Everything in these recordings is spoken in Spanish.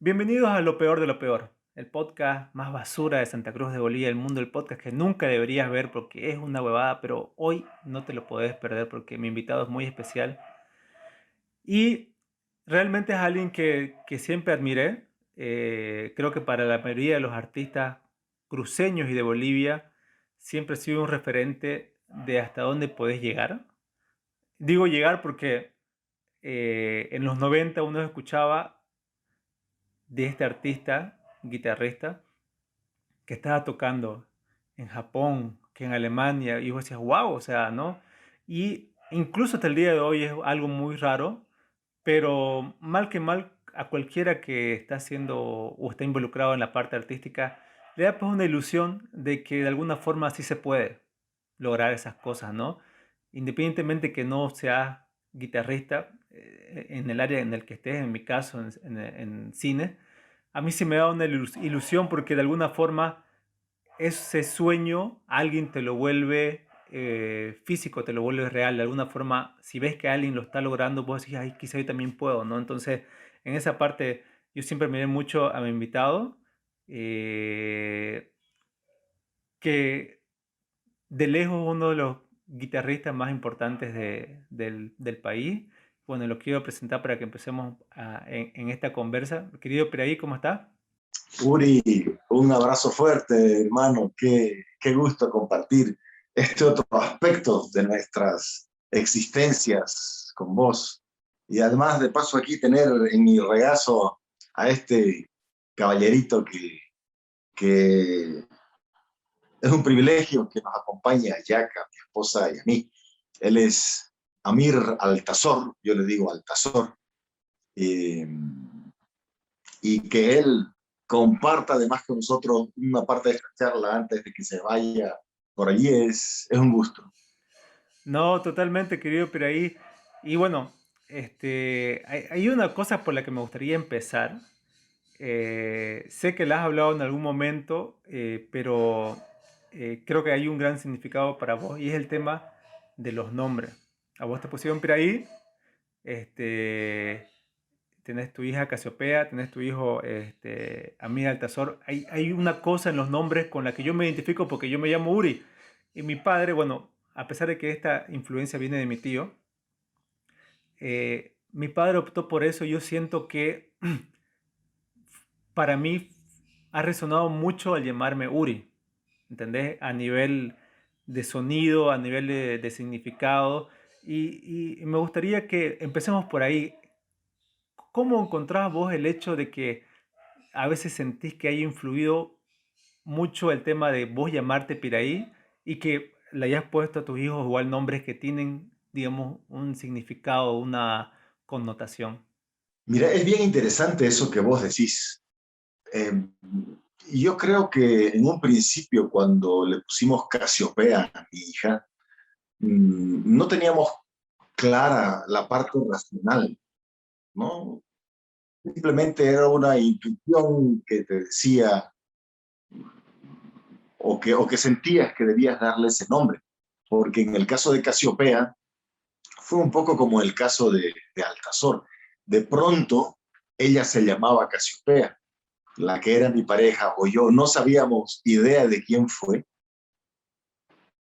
Bienvenidos a Lo Peor de lo Peor, el podcast más basura de Santa Cruz de Bolivia, el mundo del podcast que nunca deberías ver porque es una huevada, pero hoy no te lo podés perder porque mi invitado es muy especial y realmente es alguien que siempre admiré. Creo que para la mayoría de los artistas cruceños y de Bolivia siempre ha sido un referente de hasta dónde podés llegar. Digo llegar porque en los 90 uno escuchaba de este artista, guitarrista, que estaba tocando en Japón, que en Alemania, y vos decías, wow, o sea, ¿no? Y incluso hasta el día de hoy es algo muy raro, pero mal que mal, a cualquiera que está haciendo o está involucrado en la parte artística, le da pues una ilusión de que de alguna forma sí se puede lograr esas cosas, ¿no? Independientemente que no sea guitarrista en el área en el que estés, en mi caso, en cine, a mí sí me da una ilusión porque de alguna forma ese sueño alguien te lo vuelve físico, te lo vuelve real. De alguna forma, si ves que alguien lo está logrando, vos decís, ay, quizá yo también puedo, ¿no? Entonces, en esa parte, yo siempre miré mucho a mi invitado, eh, que de lejos uno de los guitarristas más importantes del país. Bueno, lo quiero presentar para que empecemos en esta conversa. Querido Piraí, ¿cómo está? Uri, un abrazo fuerte, hermano. Qué gusto compartir este otro aspecto de nuestras existencias con vos. Y además, de paso, aquí tener en mi regazo a este caballerito que es un privilegio que nos acompaña a Yaca, mi esposa y a mí. Él es Amir Altazor, yo le digo Altazor. Eh, y que él comparta además con nosotros una parte de esta charla antes de que se vaya por allí es un gusto. No, totalmente, querido Piraí. Y bueno, hay una cosa por la que me gustaría empezar. Sé que la has hablado en algún momento, pero creo que hay un gran significado para vos y es el tema de los nombres. A vos te pusieron Piraí, este, tenés tu hija Casiopea, tenés tu hijo Amir Altazor. Hay una cosa en los nombres con la que yo me identifico porque yo me llamo Uri. Y mi padre, bueno, a pesar de que esta influencia viene de mi tío, mi padre optó por eso. Yo siento que para mí ha resonado mucho al llamarme Uri, ¿entendés? A nivel de sonido, a nivel de significado. Y me gustaría que empecemos por ahí. ¿Cómo encontrás vos el hecho de que a veces sentís que haya influido mucho el tema de vos llamarte Piraí y que le hayas puesto a tus hijos igual nombres que tienen, digamos, un significado, una connotación? Mira, es bien interesante eso que vos decís. Eh, yo creo que en un principio cuando le pusimos Casiopea a mi hija, no teníamos clara la parte racional, ¿no? Simplemente era una intuición que te decía o que sentías que debías darle ese nombre. Porque en el caso de Casiopea, fue un poco como el caso de Altazor. De pronto, ella se llamaba Casiopea, la que era mi pareja o yo, no sabíamos idea de quién fue,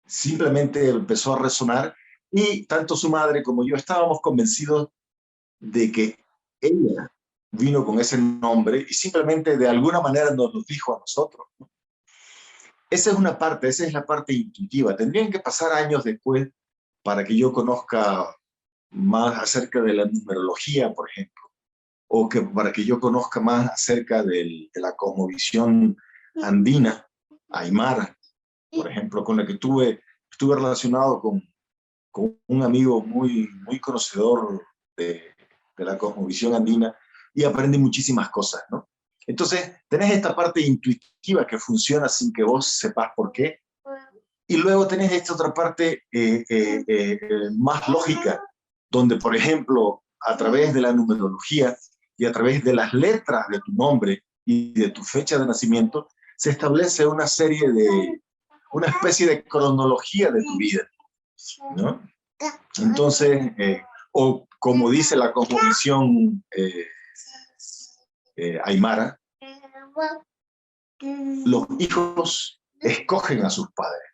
simplemente empezó a resonar y tanto su madre como yo estábamos convencidos de que ella vino con ese nombre y simplemente de alguna manera nos lo dijo a nosotros. Esa es una parte, esa es la parte intuitiva. Tendrían que pasar años después para que yo conozca más acerca de la numerología, por ejemplo, o que para que yo conozca más acerca de la cosmovisión andina, aymara, por ejemplo, con la que estuve relacionado con un amigo muy conocedor de la cosmovisión andina y aprendí muchísimas cosas, ¿no? Entonces, tenés esta parte intuitiva que funciona sin que vos sepas por qué, y luego tenés esta otra parte más lógica, donde, por ejemplo, a través de la numerología y a través de las letras de tu nombre y de tu fecha de nacimiento, se establece una especie de cronología de tu vida, ¿no? Entonces, o como dice la cosmovisión aymara, los hijos escogen a sus padres.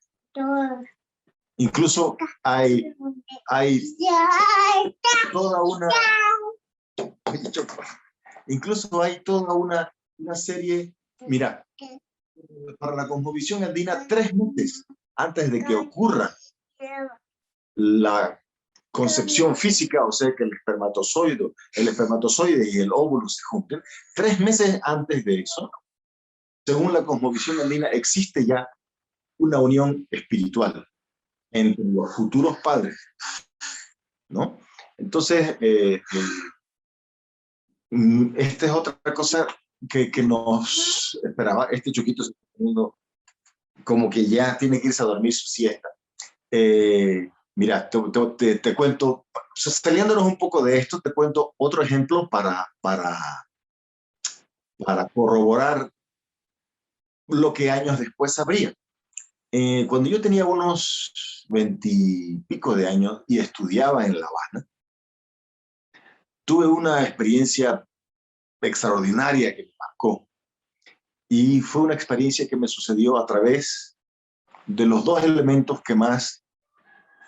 Incluso hay toda una... Incluso hay toda una serie... Mira, para la cosmovisión andina, 3 meses antes de que ocurra la concepción física, o sea, que el espermatozoide y el óvulo se junten, 3 meses antes de eso, según la cosmovisión andina, existe ya una unión espiritual entre los futuros padres, ¿no? Entonces, esta es otra cosa que nos esperaba. Este Chuquito se está poniendo como que ya tiene que irse a dormir su siesta. Mira, te cuento, saliéndonos un poco de esto, te cuento otro ejemplo para corroborar lo que años después sabría. Cuando yo tenía unos 20 y pico de años y estudiaba en La Habana, tuve una experiencia extraordinaria que me marcó. Y fue una experiencia que me sucedió a través de los 2 elementos que más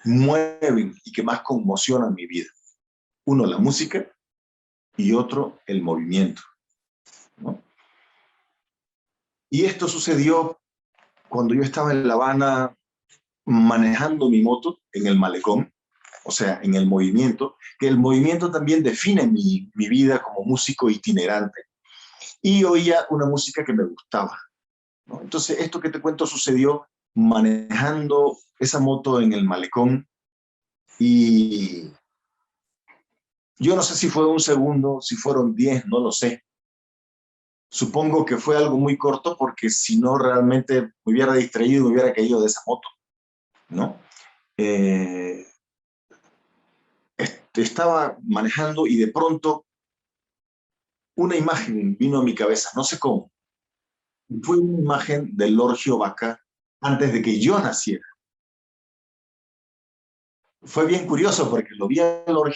mueven y que más conmocionan mi vida. Uno, la música, y otro, el movimiento, ¿no? Y esto sucedió cuando yo estaba en La Habana manejando mi moto en el malecón, o sea, en el movimiento, que el movimiento también define mi vida como músico itinerante. Y oía una música que me gustaba, ¿no? Entonces, esto que te cuento sucedió manejando esa moto en el malecón, y yo no sé si fue un segundo, si fueron 10, no lo sé. Supongo que fue algo muy corto, porque si no realmente me hubiera distraído y me hubiera caído de esa moto, ¿no? Estaba manejando y de pronto una imagen vino a mi cabeza, no sé cómo. Fue una imagen del Lord Vaca antes de que yo naciera. Fue bien curioso porque lo vi a Lord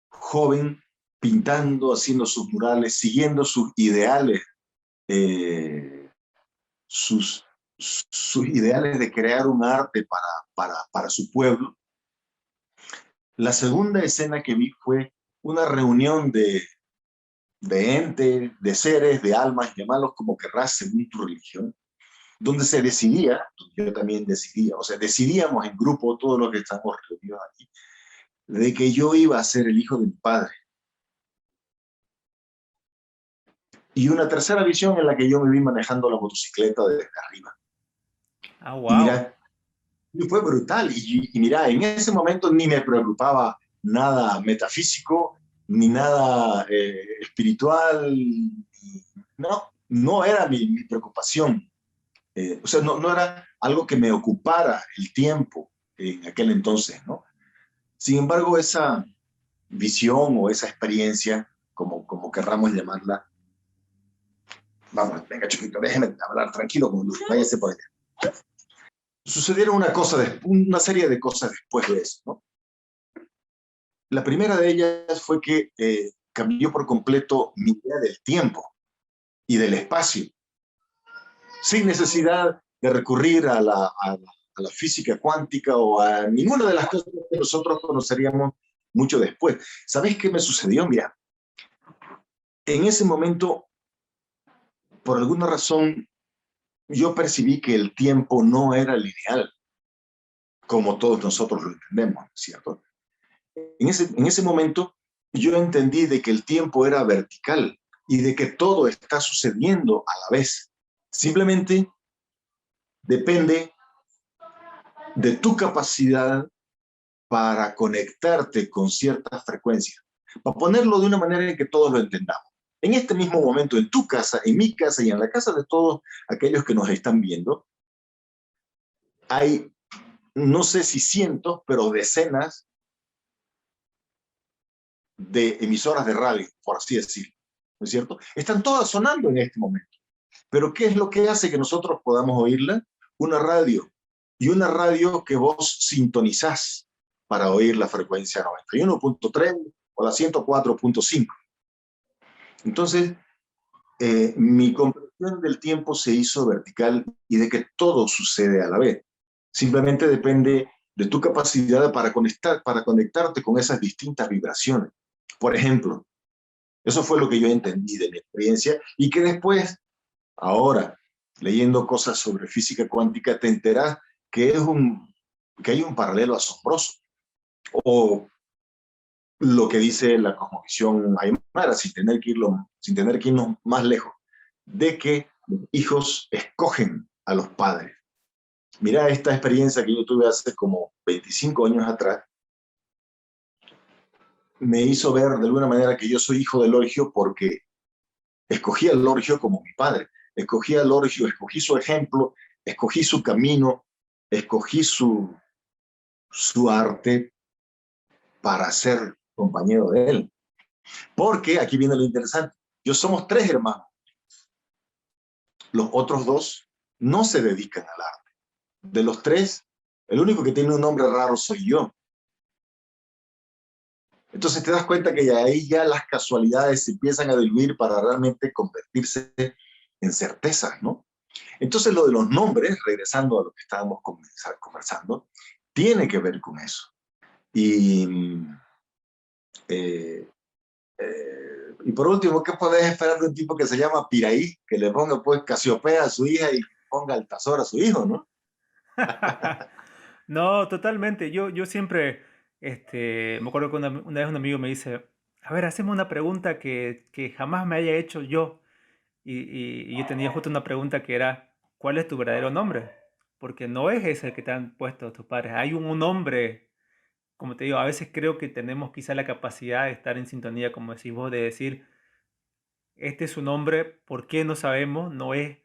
joven, pintando, haciendo sus murales, siguiendo sus ideales, sus ideales de crear un arte para su pueblo. La segunda escena que vi fue una reunión de entes, de seres, de almas, llamarlos como querrás según tu religión, donde se decidía, yo también decidía, o sea, decidíamos en grupo, todos los que estamos reunidos aquí, de que yo iba a ser el hijo del padre. Y una tercera visión en la que yo me vi manejando la motocicleta desde arriba. Ah, Y wow. mira, fue brutal. Y mira, en ese momento ni me preocupaba nada metafísico, ni nada espiritual. No era mi preocupación. O sea, no era algo que me ocupara el tiempo en aquel entonces, ¿no? Sin embargo, esa visión o esa experiencia, como querramos llamarla, vamos, venga, chiquito, déjeme hablar tranquilo, váyase por allá. Sucedieron una serie de cosas después de eso, ¿no? La primera de ellas fue que cambió por completo mi idea del tiempo y del espacio, sin necesidad de recurrir a la física cuántica o a ninguna de las cosas que nosotros conoceríamos mucho después. ¿Sabes qué me sucedió? Mira, en ese momento, por alguna razón, yo percibí que el tiempo no era lineal, como todos nosotros lo entendemos, ¿cierto? En ese momento, yo entendí de que el tiempo era vertical y de que todo está sucediendo a la vez. Simplemente depende de tu capacidad para conectarte con ciertas frecuencias, para ponerlo de una manera en que todos lo entendamos. En este mismo momento, en tu casa, en mi casa y en la casa de todos aquellos que nos están viendo, hay, no sé si cientos, pero decenas de emisoras de radio, por así decirlo, ¿no es cierto? Están todas sonando en este momento. Pero ¿qué es lo que hace que nosotros podamos oírla? Una radio. Y una radio que vos sintonizás para oír la frecuencia 91.3 o la 104.5. Entonces, mi comprensión del tiempo se hizo vertical y de que todo sucede a la vez. Simplemente depende de tu capacidad para conectarte con esas distintas vibraciones. Por ejemplo, eso fue lo que yo entendí de mi experiencia y que después, ahora, leyendo cosas sobre física cuántica, te enteras que, que hay un paralelo asombroso. O lo que dice la cosmovisión aymara, sin tener que irnos más lejos, de que los hijos escogen a los padres. Mira esta experiencia que yo tuve hace como 25 años atrás, me hizo ver de alguna manera que yo soy hijo de Lorgio porque escogí a Lorgio como mi padre, escogí a Lorgio, escogí su ejemplo, escogí su camino, escogí su arte para ser compañero de él. Porque aquí viene lo interesante, yo somos 3 hermanos, los otros 2 no se dedican al arte. De los 3, el único que tiene un nombre raro soy yo. Entonces te das cuenta que ahí ya las casualidades se empiezan a diluir para realmente convertirse en certezas, ¿no? Entonces lo de los nombres, regresando a lo que estábamos conversando, tiene que ver con eso. Eh, y por último, ¿qué podés esperar de un tipo que se llama Piraí, que le ponga pues Casiopea a su hija y ponga Altazor a su hijo, ¿no? No, totalmente. Yo siempre, me acuerdo que una vez un amigo me dice, a ver, hacemos una pregunta que jamás me haya hecho yo. Y yo tenía justo una pregunta que era, ¿cuál es tu verdadero nombre? Porque no es ese el que te han puesto tus padres. Hay un nombre, como te digo, a veces creo que tenemos quizá la capacidad de estar en sintonía, como decís vos, de decir, este es su nombre, ¿por qué no sabemos? No es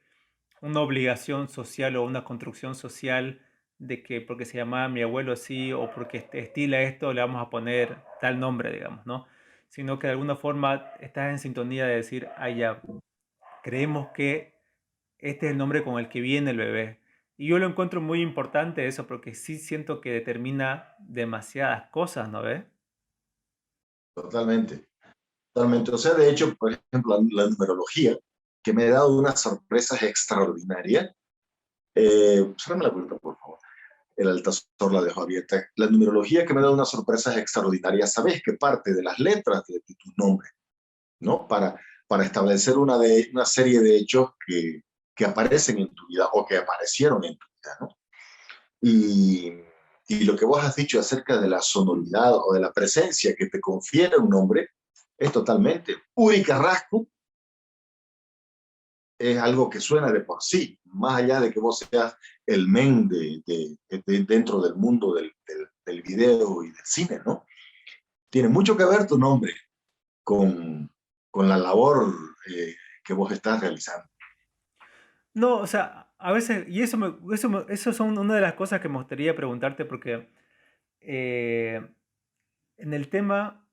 una obligación social o una construcción social de que porque se llamaba mi abuelo así o porque estila esto le vamos a poner tal nombre, digamos, ¿no? Sino que de alguna forma estás en sintonía de decir, ah, ya, creemos que este es el nombre con el que viene el bebé. Y yo lo encuentro muy importante eso porque sí siento que determina demasiadas cosas, ¿no ves? Totalmente, totalmente. O sea, de hecho, por ejemplo, la numerología, que me ha dado unas sorpresas extraordinarias. Cerrame la puerta, por favor. El Altazor la dejó abierta. La numerología que me ha dado unas sorpresas extraordinarias. Sabes que parte de las letras de tu nombre, ¿no? Para establecer una serie de hechos que aparecen en tu vida o que aparecieron en tu vida, ¿no? Y, y lo que vos has dicho acerca de la sonoridad o de la presencia que te confiere un nombre es totalmente. Uri Carrasco es algo que suena de por sí, más allá de que vos seas el men dentro del mundo del video y del cine, ¿no? Tiene mucho que ver tu nombre con, con la labor que vos estás realizando. No, o sea, a veces, y eso son una de las cosas que me gustaría preguntarte porque eh, en el tema,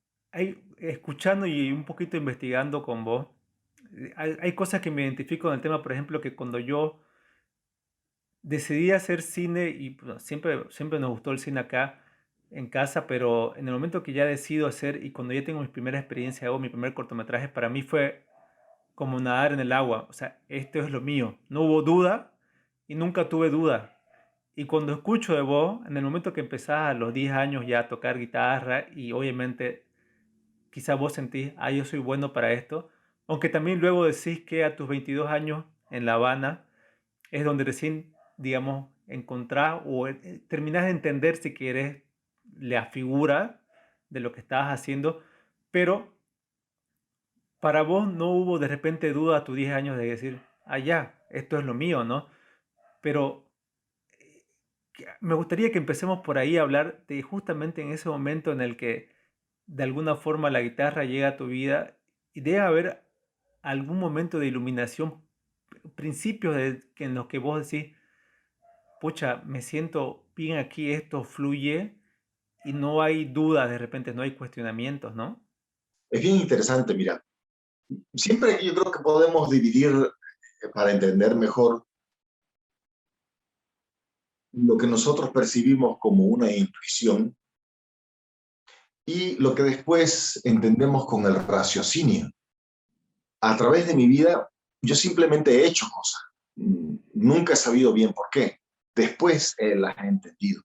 escuchando y un poquito investigando con vos, hay cosas que me identifico en el tema, por ejemplo, que cuando yo decidí hacer cine, y bueno, siempre nos gustó el cine acá en casa, pero en el momento que ya decido hacer y cuando ya tengo mi primera experiencia, hago mi primer cortometraje, para mí fue como nadar en el agua, o sea, esto es lo mío, no hubo duda y nunca tuve duda. Y cuando escucho de vos, en el momento que empezás a los 10 años ya a tocar guitarra y obviamente quizá vos sentís, ah, yo soy bueno para esto, aunque también luego decís que a tus 22 años en La Habana es donde recién, digamos, encontrás o terminás de entender si quieres la figura de lo que estabas haciendo, pero para vos no hubo de repente duda a tus 10 años de decir, ah, ya, esto es lo mío, ¿no? Pero me gustaría que empecemos por ahí a hablar de justamente en ese momento en el que de alguna forma la guitarra llega a tu vida y debe haber algún momento de iluminación, principios en los que vos decís, pucha, me siento bien aquí, esto fluye y no hay dudas de repente, no hay cuestionamientos, ¿no? Es bien interesante, mira, siempre yo creo que podemos dividir para entender mejor lo que nosotros percibimos como una intuición y lo que después entendemos con el raciocinio. A través de mi vida yo simplemente he hecho cosas. Nunca he sabido bien por qué. Después las he entendido.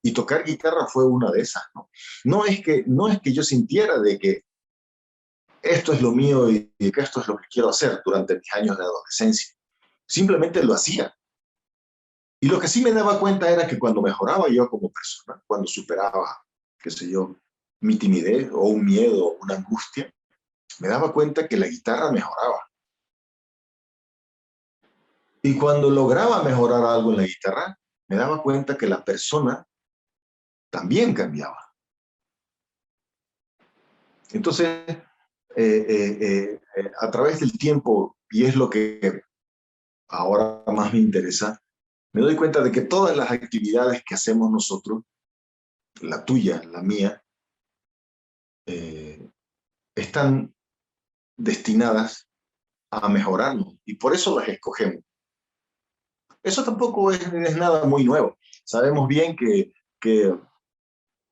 Y tocar guitarra fue una de esas, ¿no? No es que yo sintiera de que esto es lo mío y que esto es lo que quiero hacer durante mis años de adolescencia. Simplemente lo hacía. Y lo que sí me daba cuenta era que cuando mejoraba yo como persona, cuando superaba, qué sé yo, mi timidez o un miedo o una angustia, me daba cuenta que la guitarra mejoraba. Y cuando lograba mejorar algo en la guitarra, me daba cuenta que la persona también cambiaba. Entonces, a través del tiempo, y es lo que ahora más me interesa, me doy cuenta de que todas las actividades que hacemos nosotros, la tuya, la mía, eh, están destinadas a mejorarnos y por eso las escogemos. Eso tampoco es nada muy nuevo. Sabemos bien que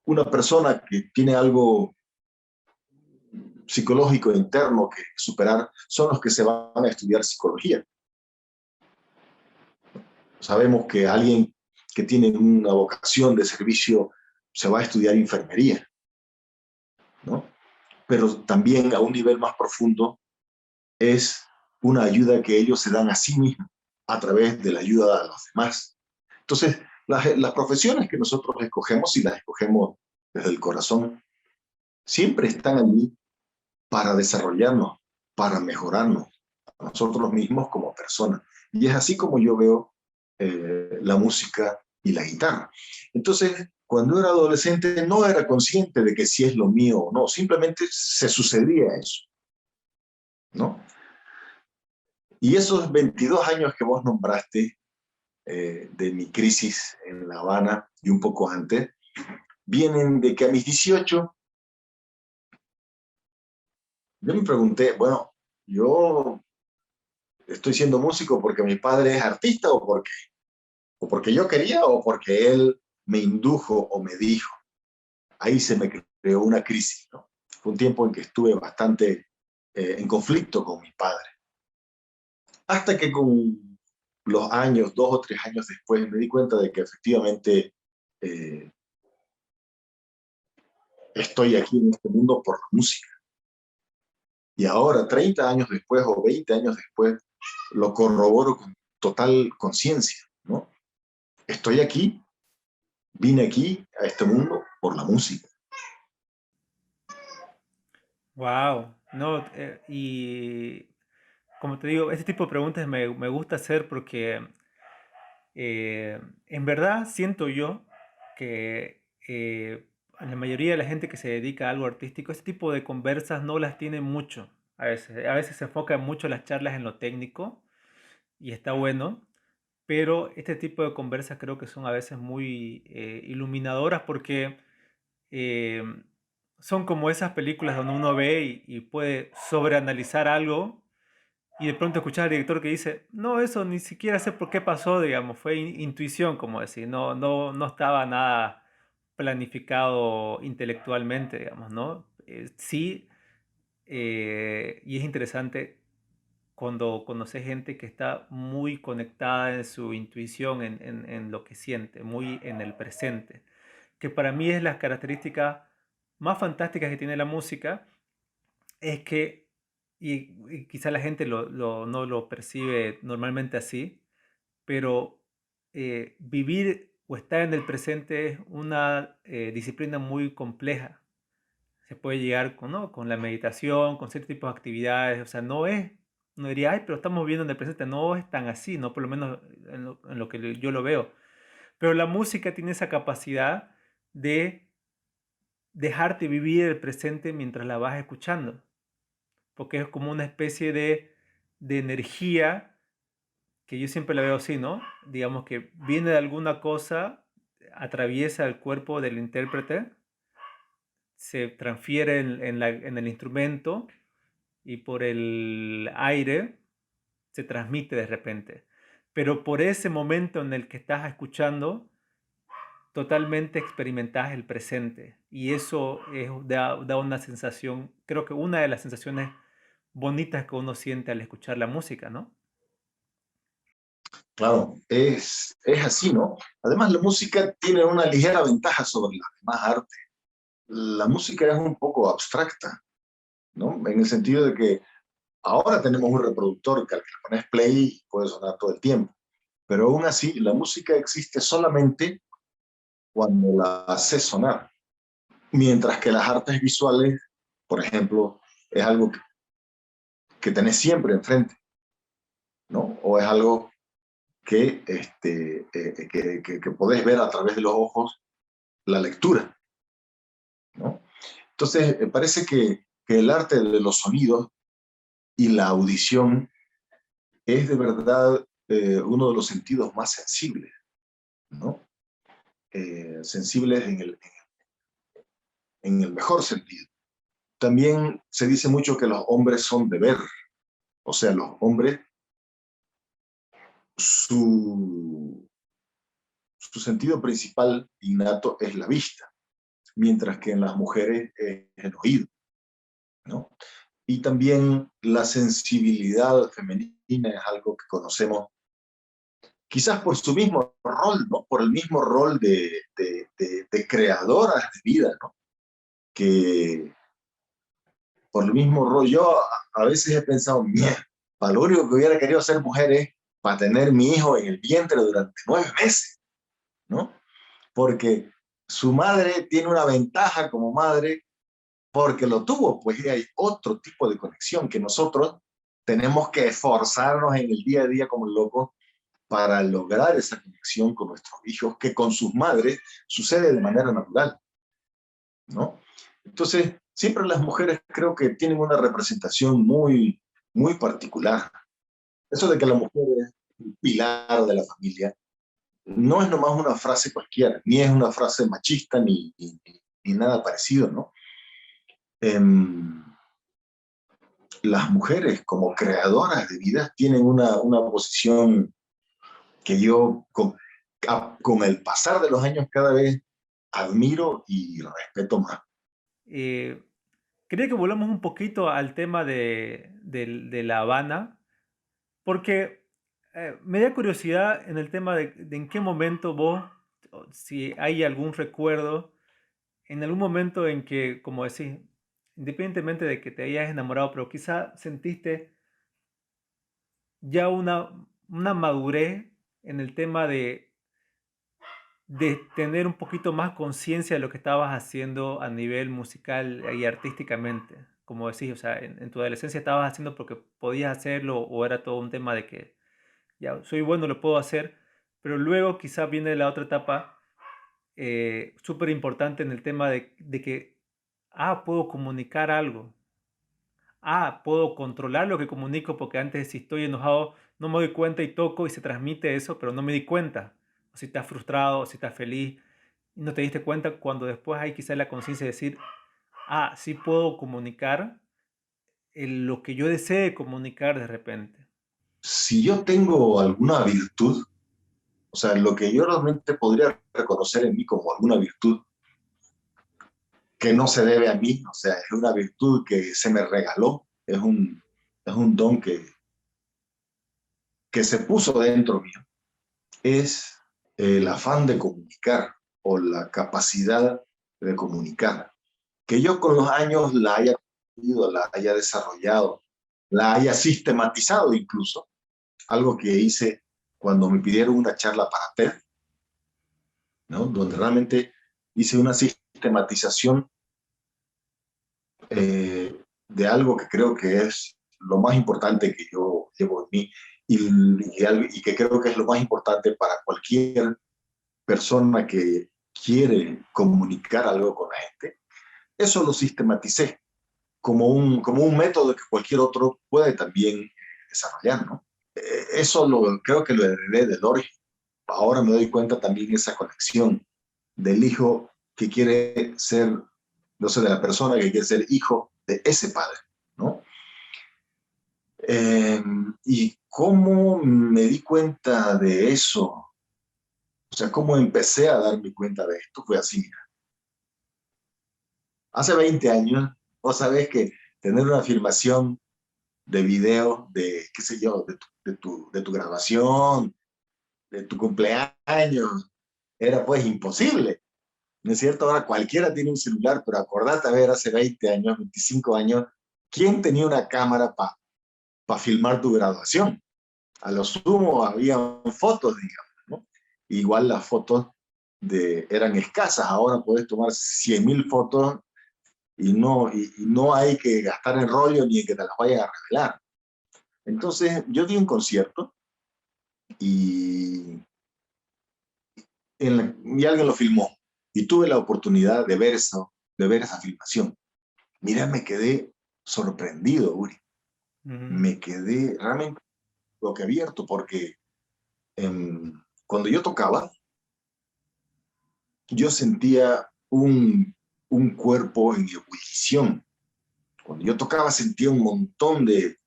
una persona que tiene algo psicológico interno que superar son los que se van a estudiar psicología. Sabemos que alguien que tiene una vocación de servicio se va a estudiar enfermería, ¿no? Pero también a un nivel más profundo es una ayuda que ellos se dan a sí mismos a través de la ayuda a los demás. Entonces, las profesiones que nosotros escogemos, y las escogemos desde el corazón, siempre están allí para desarrollarnos, para mejorarnos a nosotros mismos como personas. Y es así como yo veo la música y la guitarra. Entonces, cuando era adolescente no era consciente de que si es lo mío o no, simplemente se sucedía eso, ¿no? Y esos 22 años que vos nombraste de mi crisis en La Habana y un poco antes, vienen de que a mis 18 yo me pregunté, bueno, yo estoy siendo músico porque mi padre es artista o porque yo quería o porque él me indujo o me dijo. Ahí se me creó una crisis, ¿no? Fue un tiempo en que estuve bastante en conflicto con mi padre. Hasta que con los años, 2 o 3 años después, me di cuenta de que efectivamente eh, estoy aquí en este mundo por la música. Y ahora, 30 años después o 20 años después, lo corroboro con total conciencia, ¿no? Estoy aquí, vine aquí a este mundo por la música. Wow, no, y como te digo, este tipo de preguntas me gusta hacer porque en verdad siento yo que la mayoría de la gente que se dedica a algo artístico, este tipo de conversas no las tiene mucho. A veces se enfocan mucho las charlas en lo técnico y está bueno, pero este tipo de conversas creo que son a veces muy iluminadoras porque eh, son como esas películas donde uno ve y puede sobreanalizar algo y de pronto escuchar al director que dice, no, eso ni siquiera sé por qué pasó, digamos, fue intuición, como decir, no estaba nada planificado intelectualmente, digamos, ¿no? Sí, y es interesante cuando conoces gente que está muy conectada en su intuición, en lo que siente, muy en el presente, que para mí es las características más fantásticas que tiene la música, es que, y quizá la gente no lo percibe normalmente así, pero vivir o estar en el presente es una disciplina muy compleja. Se puede llegar con, ¿no? con la meditación, con ciertos tipos de actividades, o sea, no diría, ay, pero estamos viviendo en el presente, no es tan así, no por lo menos en lo que yo lo veo. Pero la música tiene esa capacidad de dejarte vivir el presente mientras la vas escuchando, porque es como una especie de energía que yo siempre la veo así, ¿no? Digamos que viene de alguna cosa, atraviesa el cuerpo del intérprete, se transfiere en el instrumento y por el aire se transmite de repente. Pero por ese momento en el que estás escuchando, totalmente experimentas el presente y eso da una sensación, creo que una de las sensaciones bonitas que uno siente al escuchar la música, ¿no? Claro, es así, ¿no? Además, la música tiene una ligera ventaja sobre las demás artes. La música es un poco abstracta, ¿no? En el sentido de que ahora tenemos un reproductor que al que le pones play puede sonar todo el tiempo, pero aún así la música existe solamente cuando la haces sonar, mientras que las artes visuales, por ejemplo, es algo que tenés siempre enfrente, ¿no? O es algo que podés ver a través de los ojos la lectura, ¿no? Entonces, parece que el arte de los sonidos y la audición es de verdad uno de los sentidos más sensibles, ¿no? Sensibles en el mejor sentido. También se dice mucho que los hombres son de ver, o sea, los hombres, su, su sentido principal innato es la vista, mientras que en las mujeres es el oído, ¿no? Y también la sensibilidad femenina es algo que conocemos quizás por su mismo rol, ¿no? Por el mismo rol de creadoras de vida, ¿no? Que por el mismo rol, yo a veces he pensado, mierda, para lo único que hubiera querido ser mujer es para tener mi hijo en el vientre durante 9 meses, ¿no? Porque su madre tiene una ventaja como madre porque lo tuvo, pues hay otro tipo de conexión que nosotros tenemos que esforzarnos en el día a día como locos para lograr esa conexión con nuestros hijos, que con sus madres sucede de manera natural, ¿no? Entonces, siempre las mujeres creo que tienen una representación muy, muy particular. Eso de que la mujer es el pilar de la familia no es nomás una frase cualquiera, ni es una frase machista, ni nada parecido, ¿no? Em, las mujeres como creadoras de vidas tienen una posición que yo con el pasar de los años cada vez admiro y respeto más. Eh, Quería que volvamos un poquito al tema de La Habana, porque me da curiosidad en el tema de en qué momento vos, o si hay algún recuerdo, en algún momento en que, como decís, independientemente de que te hayas enamorado, pero quizá sentiste ya una madurez en el tema de tener un poquito más conciencia de lo que estabas haciendo a nivel musical y artísticamente. Como decís, o sea, en tu adolescencia estabas haciendo porque podías hacerlo o era todo un tema de que ya soy bueno, lo puedo hacer, pero luego quizás viene la otra etapa súper importante en el tema de que, puedo comunicar algo. Puedo controlar lo que comunico porque antes si estoy enojado no me doy cuenta y toco y se transmite eso, pero no me di cuenta. O si estás frustrado, o si estás feliz y no te diste cuenta cuando después hay quizás la conciencia de decir, sí puedo comunicar lo que yo desee comunicar de repente. Si yo tengo alguna virtud, o sea, lo que yo realmente podría reconocer en mí como alguna virtud que no se debe a mí, o sea, es una virtud que se me regaló, es un don que se puso dentro mío, es el afán de comunicar o la capacidad de comunicar. Que yo con los años la haya aprendido, la haya desarrollado, la haya sistematizado incluso, algo que hice cuando me pidieron una charla para TED, ¿no? Donde realmente hice una sistematización de algo que creo que es lo más importante que yo llevo en mí y que creo que es lo más importante para cualquier persona que quiere comunicar algo con la gente. Eso lo sistematicé como un método que cualquier otro puede también desarrollar, ¿no? Eso creo que lo heredé del origen. Ahora me doy cuenta también esa conexión del hijo que quiere ser, no sé, de la persona que quiere ser hijo de ese padre, ¿no? Y cómo me di cuenta de eso, o sea, cómo empecé a darme cuenta de esto, fue así, mira. Hace 20 años, vos sabés que tener una afirmación de videos de, qué sé yo, de tu graduación, de tu cumpleaños. Era pues imposible. ¿No es cierto? Ahora cualquiera tiene un celular, pero acordate a ver hace 20 años, 25 años, ¿quién tenía una cámara para filmar tu graduación? A lo sumo había fotos, digamos, ¿no? Igual las fotos eran escasas, ahora puedes tomar 100.000 fotos y no hay que gastar en rollo ni en que te las vayan a revelar. Entonces yo di un concierto y, y alguien lo filmó y tuve la oportunidad de ver esa filmación. Mira, me quedé sorprendido, Uri. Ujú. Me quedé realmente boquiabierto porque cuando yo tocaba, yo sentía un cuerpo en ebullición. Cuando yo tocaba sentía un montón de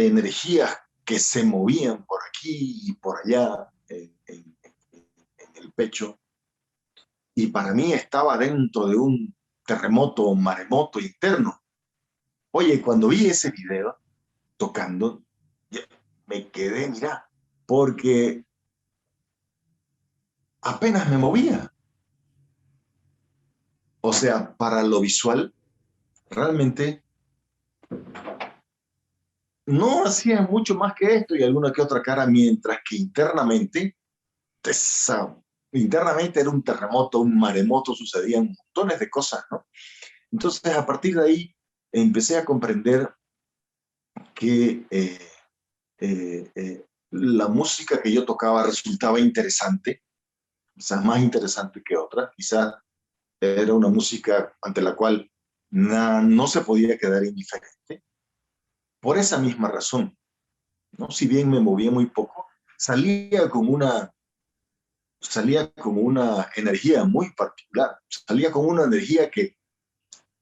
energías que se movían por aquí y por allá en el pecho. Y para mí estaba dentro de un terremoto o maremoto interno. Oye, cuando vi ese video tocando, me quedé, mira, porque apenas me movía. O sea, para lo visual, realmente no hacía mucho más que esto y alguna que otra cara, mientras que internamente, esa, internamente era un terremoto, un maremoto, sucedían montones de cosas, ¿no? Entonces, a partir de ahí, empecé a comprender que la música que yo tocaba resultaba interesante, quizás más interesante que otra, quizás era una música ante la cual no se podía quedar indiferente, por esa misma razón, ¿no? Si bien me movía muy poco, salía con una, salía con una energía muy particular, salía con una energía que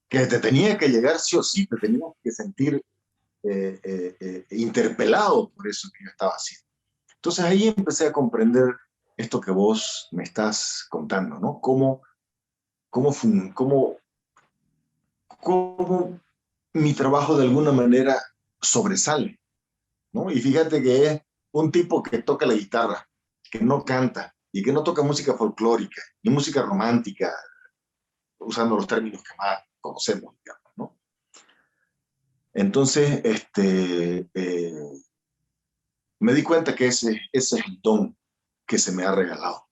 te tenía que llegar sí o sí, te tenías que sentir interpelado por eso que yo estaba haciendo. Entonces ahí empecé a comprender esto que vos me estás contando, ¿no? Cómo, cómo, cómo mi trabajo de alguna manera sobresale, ¿no? Y fíjate que es un tipo que toca la guitarra, que no canta y que no toca música folclórica ni música romántica, usando los términos que más conocemos, digamos, ¿no? Entonces, me di cuenta que ese es el don que se me ha regalado.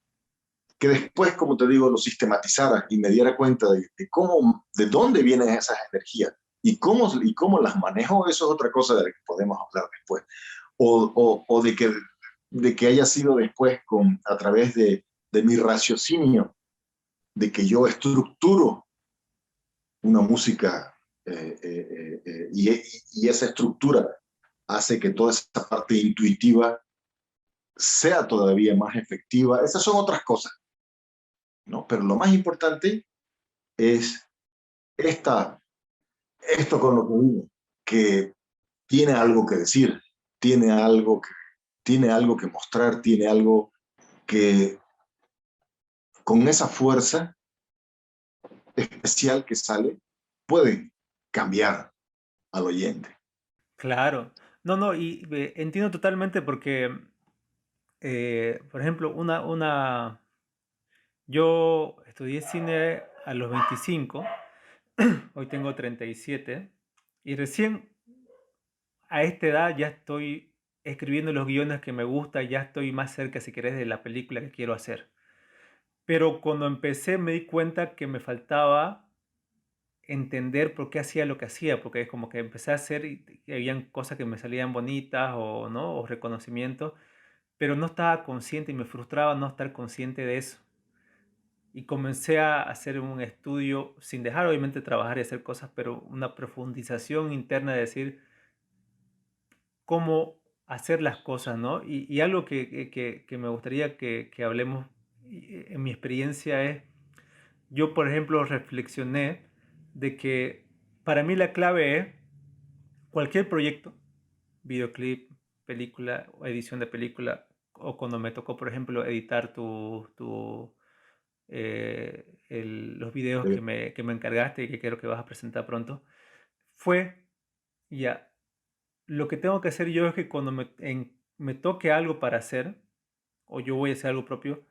Que después, como te digo, lo sistematizara y me diera cuenta de cómo, de dónde vienen esas energías y cómo las manejo, eso es otra cosa de la que podemos hablar después. O de que haya sido después a través de mi raciocinio, de que yo estructuro una música y esa estructura hace que toda esa parte intuitiva sea todavía más efectiva. Esas son otras cosas, ¿no? Pero lo más importante es esta, esto con lo que vivo, que tiene algo que decir, tiene algo que, tiene algo que mostrar, tiene algo que con esa fuerza especial que sale puede cambiar al oyente. Claro. No, no, y entiendo totalmente porque, por ejemplo, yo estudié cine a los 25, hoy tengo 37, y recién a esta edad ya estoy escribiendo los guiones que me gustan, ya estoy más cerca, si querés, de la película que quiero hacer. Pero cuando empecé me di cuenta que me faltaba entender por qué hacía lo que hacía, porque es como que empecé a hacer y habían cosas que me salían bonitas o no, o reconocimiento, pero no estaba consciente y me frustraba no estar consciente de eso. Y comencé a hacer un estudio, sin dejar obviamente trabajar y hacer cosas, pero una profundización interna de decir cómo hacer las cosas, ¿no? Y algo que me gustaría que hablemos en mi experiencia es, yo por ejemplo reflexioné de que para mí la clave es cualquier proyecto, videoclip, película o edición de película, o cuando me tocó, por ejemplo, editar los videos que me encargaste y que creo que vas a presentar pronto, fue ya, lo que tengo que hacer yo es que cuando me toque algo para hacer, o yo voy a hacer algo propio,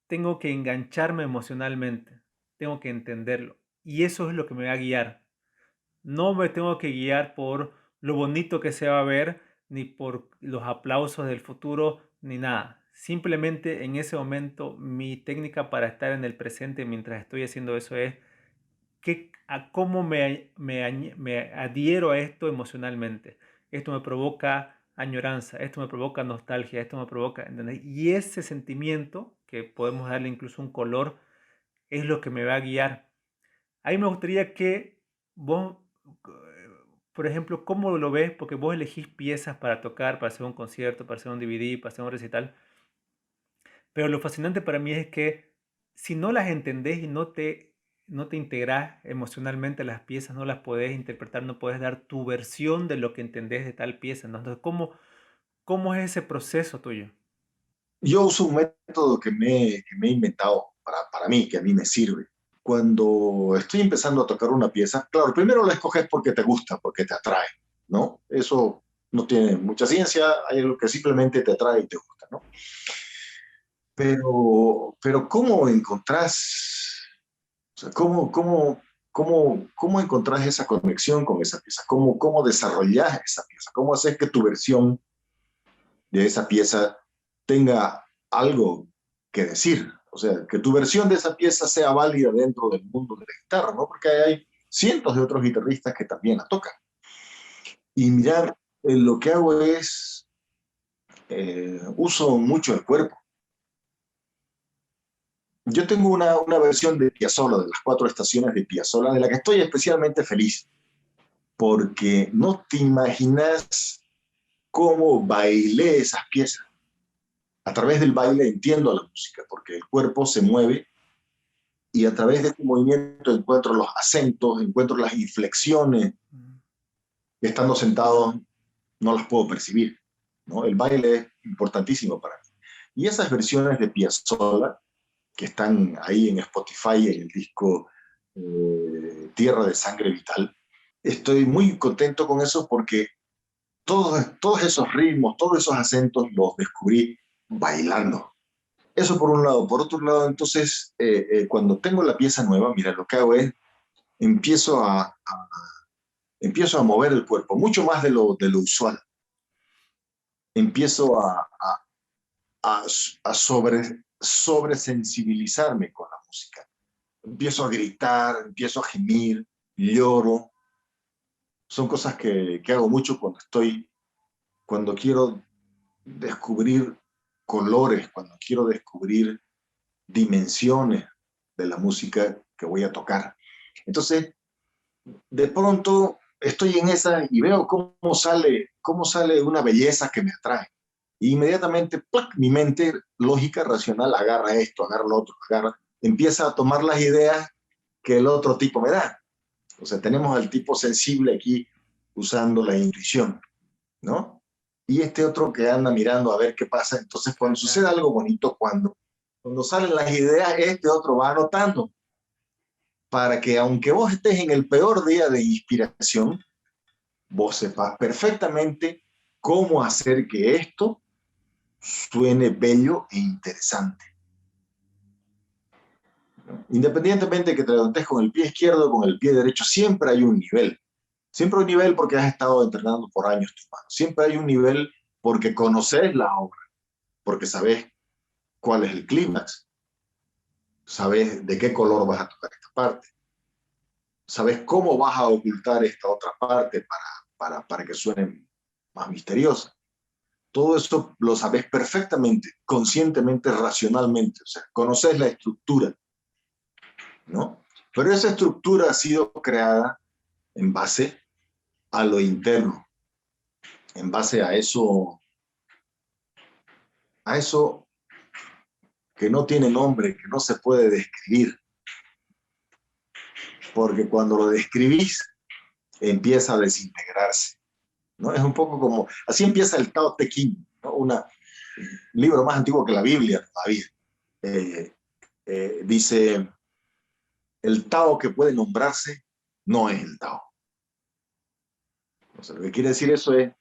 tengo que engancharme emocionalmente, tengo que entenderlo. Y eso es lo que me va a guiar. No me tengo que guiar por lo bonito que se va a ver, ni por los aplausos del futuro, ni nada. Simplemente en ese momento mi técnica para estar en el presente mientras estoy haciendo eso es a cómo me adhiero a esto emocionalmente. Esto me provoca añoranza, esto me provoca nostalgia, esto me provoca, ¿entendés? Y ese sentimiento, que podemos darle incluso un color, es lo que me va a guiar. A mí me gustaría que vos, por ejemplo, ¿cómo lo ves? Porque vos elegís piezas para tocar, para hacer un concierto, para hacer un DVD, para hacer un recital. Pero lo fascinante para mí es que si no las entendés y no te integrás emocionalmente a las piezas, no las podés interpretar, no podés dar tu versión de lo que entendés de tal pieza, ¿no? Entonces, ¿cómo es ese proceso tuyo? Yo uso un método que me he inventado para mí, que a mí me sirve. Cuando estoy empezando a tocar una pieza, claro, primero la escoges porque te gusta, porque te atrae, ¿no? Eso no tiene mucha ciencia, hay algo que simplemente te atrae y te gusta, ¿no? Pero ¿cómo encontrás, o sea, cómo encontrás esa conexión con esa pieza? ¿Cómo desarrollás esa pieza? ¿Cómo haces que tu versión de esa pieza tenga algo que decir? O sea, que tu versión de esa pieza sea válida dentro del mundo de la guitarra, ¿no? Porque hay cientos de otros guitarristas que también la tocan. Y mirar, lo que hago es, uso mucho el cuerpo. Yo tengo una versión de Piazzolla, de las cuatro estaciones de Piazzolla, de la que estoy especialmente feliz, porque no te imaginas cómo bailé esas piezas. A través del baile entiendo la música, porque el cuerpo se mueve y a través de este movimiento encuentro los acentos, encuentro las inflexiones, y estando sentado no las puedo percibir, ¿no? El baile es importantísimo para mí. Y esas versiones de Piazzolla, que están ahí en Spotify, en el disco Tierra de Sangre Vital, estoy muy contento con eso porque todos esos ritmos, todos esos acentos los descubrí bailando. Eso por un lado. Por otro lado, entonces, cuando tengo la pieza nueva, mira, lo que hago es empiezo empiezo a mover el cuerpo, mucho más de lo usual. Empiezo a sobresensibilizarme con la música. Empiezo a gritar, empiezo a gemir, lloro. Son cosas que hago mucho cuando quiero descubrir colores, cuando quiero descubrir dimensiones de la música que voy a tocar. Entonces, de pronto estoy en esa y veo cómo sale una belleza que me atrae. Y inmediatamente, ¡plac!, mi mente lógica, racional, agarra esto, agarra lo otro, empieza a tomar las ideas que el otro tipo me da. O sea, tenemos al tipo sensible aquí usando la intuición, ¿no? Y este otro que anda mirando a ver qué pasa. Entonces, cuando sucede algo bonito, cuando salen las ideas, este otro va anotando para que aunque vos estés en el peor día de inspiración, vos sepas perfectamente cómo hacer que esto suene bello e interesante. Independientemente de que te levantes con el pie izquierdo o con el pie derecho, siempre hay un nivel. Siempre hay un nivel porque has estado entrenando por años tus manos. Siempre hay un nivel porque conoces la obra, porque sabes cuál es el clímax, sabes de qué color vas a tocar esta parte, sabes cómo vas a ocultar esta otra parte para que suene más misteriosa. Todo eso lo sabes perfectamente, conscientemente, racionalmente. O sea, conoces la estructura, ¿no? Pero esa estructura ha sido creada en base a lo interno, en base a eso que no tiene nombre, que no se puede describir, porque cuando lo describís empieza a desintegrarse, ¿no? Es un poco como, así empieza el Tao Te Ching, ¿no? Un libro más antiguo que la Biblia todavía. Eh, dice, el Tao que puede nombrarse no es el Tao. O sea, lo que quiere decir eso es,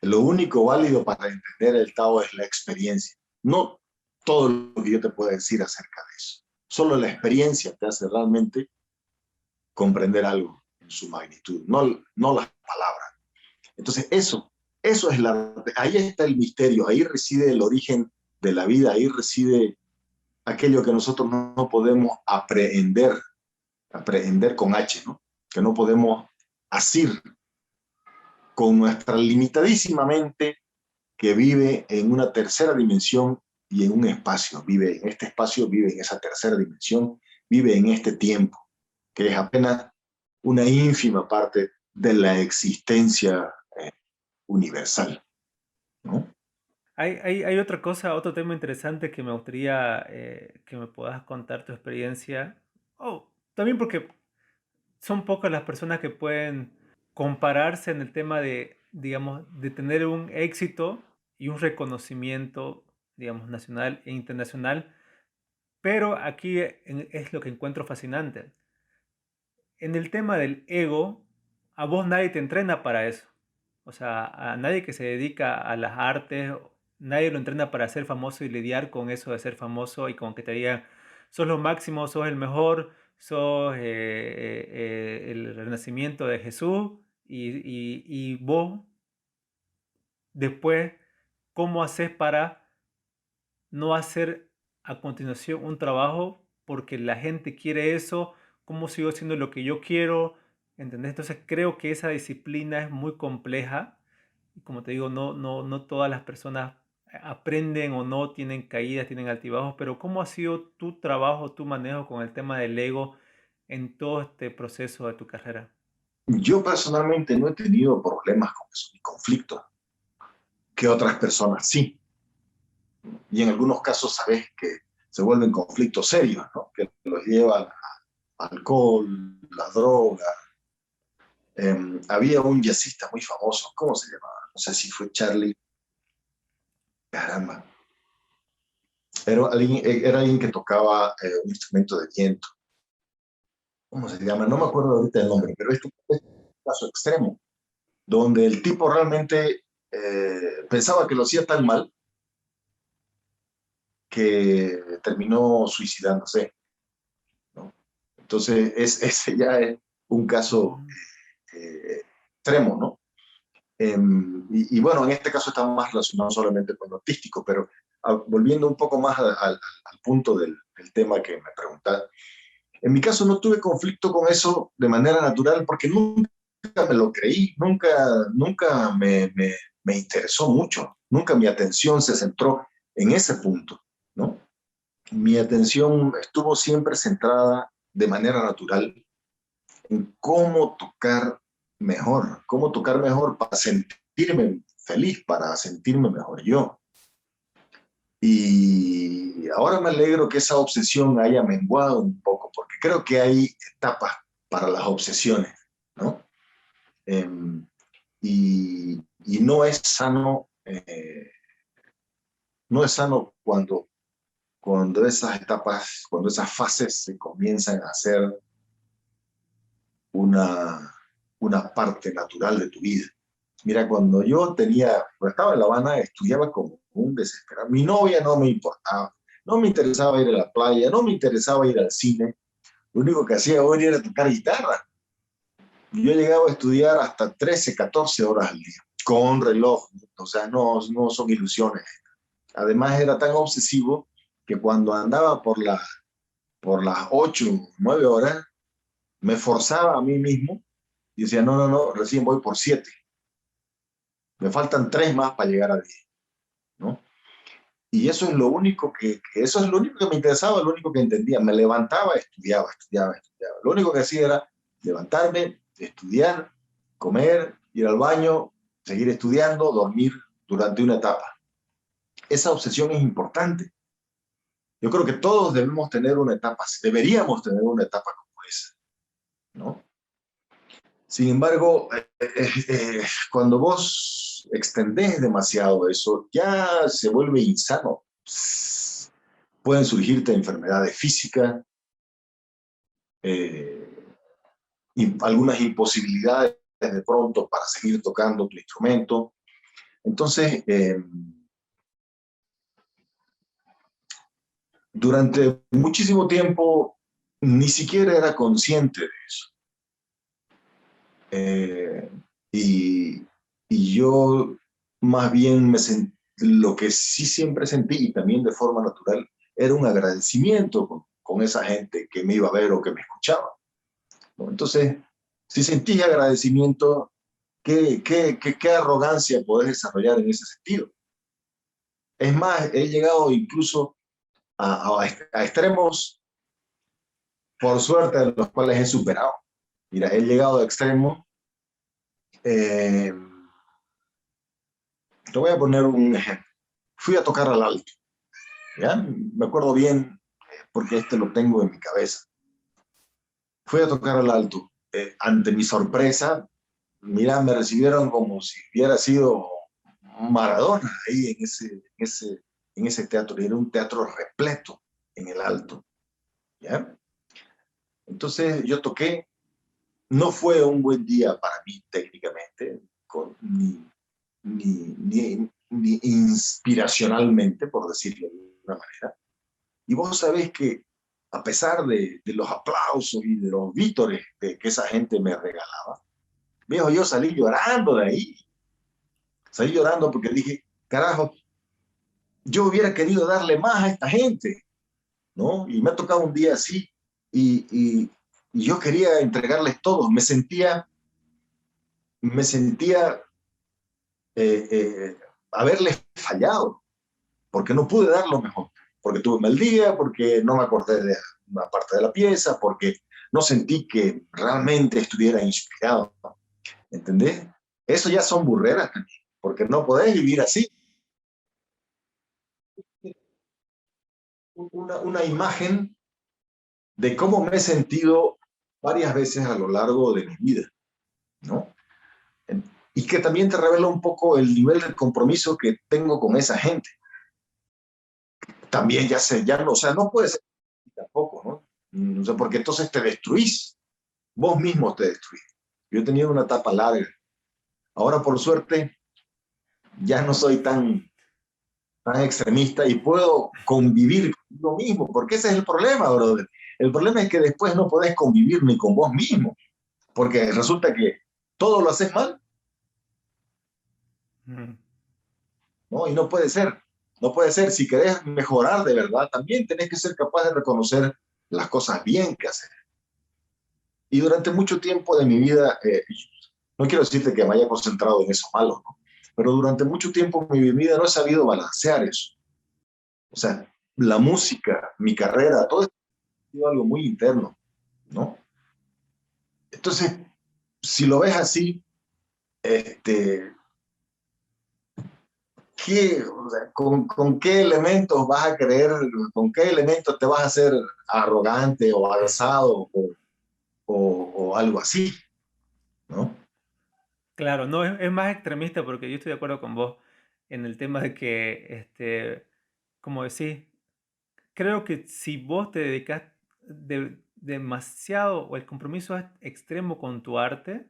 lo único válido para entender el Tao es la experiencia. No todo lo que yo te pueda decir acerca de eso. Solo la experiencia te hace realmente comprender algo en su magnitud, no las palabras. Entonces, eso es ahí está el misterio, ahí reside el origen de la vida, ahí reside aquello que nosotros no podemos aprehender con H, ¿no? Que no podemos asir con nuestra limitadísima mente que vive en una tercera dimensión y en un espacio, vive en este espacio, vive en esa tercera dimensión, vive en este tiempo, que es apenas una ínfima parte de la existencia universal, ¿no? Hay otra cosa, otro tema interesante que me gustaría que me puedas contar tu experiencia. Oh, también porque son pocas las personas que pueden compararse en el tema de, digamos, de tener un éxito y un reconocimiento, digamos, nacional e internacional. Pero aquí es lo que encuentro fascinante. En el tema del ego, a vos nadie te entrena para eso. O sea, a nadie que se dedica a las artes, nadie lo entrena para ser famoso y lidiar con eso de ser famoso y con que te digan, sos lo máximo, sos el mejor, sos el renacimiento de Jesús y vos después, ¿cómo haces para no hacer a continuación un trabajo porque la gente quiere eso? ¿Cómo sigo haciendo lo que yo quiero? ¿Entendés? Entonces creo que esa disciplina es muy compleja y como te digo, no todas las personas aprenden o no, tienen caídas, tienen altibajos, pero ¿cómo ha sido tu trabajo, tu manejo con el tema del ego en todo este proceso de tu carrera? Yo personalmente no he tenido problemas con eso, ni conflictos, que otras personas sí. Y en algunos casos sabes que se vuelven conflictos serios, ¿no? Que los llevan a alcohol, la droga. Había un jazzista muy famoso, ¿cómo se llamaba? No sé si fue Charlie, caramba. Era alguien que tocaba un instrumento de viento. ¿Cómo se llama? No me acuerdo ahorita el nombre, pero este es un caso extremo, donde el tipo realmente pensaba que lo hacía tan mal que terminó suicidándose, ¿no? Entonces, ese ya es un caso Mm. extremo, ¿no? Y bueno, en este caso está más relacionado solamente con lo artístico, pero volviendo un poco más al punto del tema que me preguntas, en mi caso no tuve conflicto con eso de manera natural porque nunca me lo creí, nunca me interesó mucho, nunca mi atención se centró en ese punto, ¿no? Mi atención estuvo siempre centrada de manera natural en cómo tocar mejor para sentirme feliz, para sentirme mejor yo. Y ahora me alegro que esa obsesión haya menguado un poco, porque creo que hay etapas para las obsesiones, ¿no? Eh, y no es sano cuando esas etapas, cuando esas fases se comienzan a hacer una, una parte natural de tu vida. Mira, cuando estaba en La Habana, estudiaba como un desesperado. Mi novia no me importaba, no me interesaba ir a la playa, no me interesaba ir al cine. Lo único que hacía hoy era tocar guitarra. Yo llegaba a estudiar hasta 13, 14 horas al día, con reloj, o sea, no son ilusiones. Además, era tan obsesivo que cuando andaba por las 8, 9 horas, me forzaba a mí mismo y decía, no, recién voy por 7. Me faltan 3 más para llegar a 10, ¿no? Y eso es lo único eso es lo único que me interesaba, lo único que entendía. Me levantaba, estudiaba. Lo único que hacía era levantarme, estudiar, comer, ir al baño, seguir estudiando, dormir durante una etapa. Esa obsesión es importante. Yo creo que todos deberíamos tener una etapa como esa, ¿no? Sin embargo, cuando vos extendés demasiado eso, ya se vuelve insano. pueden surgirte enfermedades físicas, eh, y algunas imposibilidades de pronto para seguir tocando tu instrumento. Entonces, durante muchísimo tiempo ni siquiera era consciente de eso. Eh, y, y yo más bien lo que sí siempre sentí, y también de forma natural, era un agradecimiento con esa gente que me iba a ver o que me escuchaba, ¿no? Entonces, si sentís agradecimiento, ¿qué arrogancia podés desarrollar en ese sentido? Es más, he llegado incluso a extremos, por suerte, de los cuales he superado. Mira, he llegado a extremos. eh, Te voy a poner un ejemplo. Fui a tocar al alto, ¿ya? Me acuerdo bien, porque este lo tengo en mi cabeza. Fui a tocar al alto. Ante mi sorpresa, mira, me recibieron como si hubiera sido Maradona ahí en ese teatro. Era un teatro repleto en el alto, ¿ya? Entonces yo toqué. No fue un buen día para mí técnicamente, ni inspiracionalmente, por decirlo de una manera. Y vos sabés que a pesar de los aplausos y de los vítores que esa gente me regalaba, viejo, yo salí llorando de ahí. Salí llorando porque dije, carajo, yo hubiera querido darle más a esta gente, ¿no? Y me ha tocado un día así y, y, y yo quería entregarles todo. Me sentía haberles fallado, porque no pude dar lo mejor, porque tuve un mal día, porque no me acordé de una parte de la pieza, porque no sentí que realmente estuviera inspirado, ¿entendés? Eso ya son burreras también, porque no podés vivir así. Una imagen de cómo me he sentido varias veces a lo largo de mi vida, ¿no? Y que también te revela un poco el nivel de compromiso que tengo con esa gente. También ya sé, ya no, o sea, no puede ser tampoco, ¿no? O sea, porque entonces te destruís, vos mismo te destruís. Yo he tenido una etapa larga. Ahora, por suerte, ya no soy tan extremista y puedo convivir conmigo mismo, porque ese es el problema, brother. El problema es que después no podés convivir ni con vos mismo, porque resulta que todo lo haces mal, Mm. ¿no? Y no puede ser. No puede ser. Si querés mejorar de verdad, también tenés que ser capaz de reconocer las cosas bien que haces. Y durante mucho tiempo de mi vida, no quiero decirte que me haya concentrado en eso malo, ¿no? Pero durante mucho tiempo en mi vida no he sabido balancear eso. O sea, la música, mi carrera, todo esto ha sido algo muy interno, ¿no? Entonces, si lo ves así, este, o sea, con qué elementos vas a creer, con qué elementos te vas a hacer arrogante o alzado o algo así, ¿no? Claro, no, es más extremista porque yo estoy de acuerdo con vos en el tema de que, como decís, creo que si vos te dedicas demasiado o el compromiso es extremo con tu arte,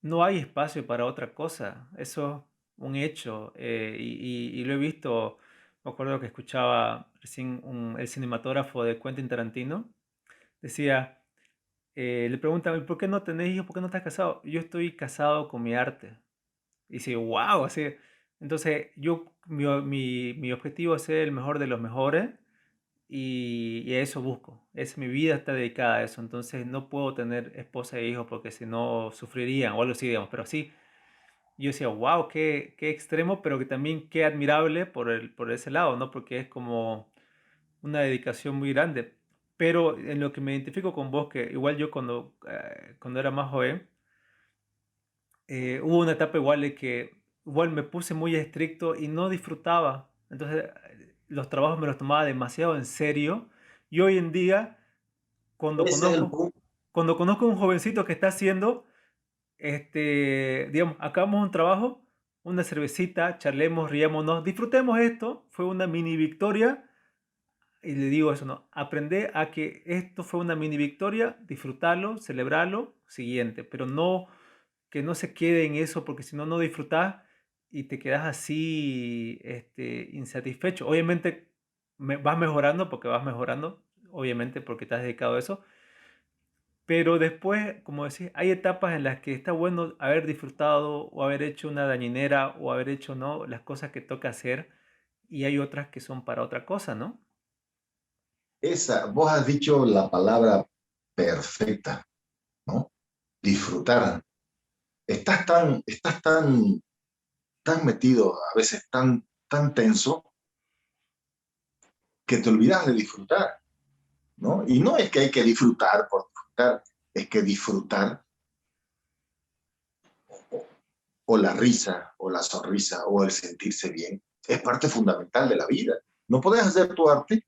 no hay espacio para otra cosa. Eso es un hecho. Y lo he visto, me acuerdo que escuchaba recién el cinematógrafo de Quentin Tarantino, decía, le preguntan, ¿por qué no tenés hijos? ¿Por qué no estás casado? Yo estoy casado con mi arte. Y dice, wow, así. Entonces, mi objetivo es ser el mejor de los mejores y a eso busco. Mi vida está dedicada a eso. Entonces, no puedo tener esposa e hijos porque si no sufrirían o algo así, digamos. Pero sí, yo decía, wow, qué extremo, pero que también qué admirable por ese lado, ¿no? Porque es como una dedicación muy grande. Pero en lo que me identifico con vos, que igual yo cuando era más joven, hubo una etapa igual de que igual me puse muy estricto y no disfrutaba. Entonces los trabajos me los tomaba demasiado en serio. Y hoy en día, cuando Ese es el conozco, punto. cuando conozco a un jovencito que está haciendo, digamos, acabamos un trabajo, una cervecita, charlemos, riámonos, disfrutemos esto. Fue una mini victoria y le digo eso, ¿no? Aprender a que esto fue una mini victoria, disfrutarlo, celebrarlo, siguiente, pero no que no se quede en eso, porque si no, no disfrutás y te quedas así, insatisfecho. Obviamente vas mejorando porque vas mejorando, obviamente porque te has dedicado a eso, pero después, como decís, hay etapas en las que está bueno haber disfrutado o haber hecho una dañinera o haber hecho, ¿no? Las cosas que toca hacer y hay otras que son para otra cosa, ¿no? Vos has dicho la palabra perfecta, ¿no? Disfrutar. Estás tan metido, a veces tan tenso, que te olvidas de disfrutar, ¿no? Y no es que hay que disfrutar por disfrutar, es que disfrutar o la risa, o la sonrisa, o el sentirse bien, es parte fundamental de la vida. No puedes hacer tu arte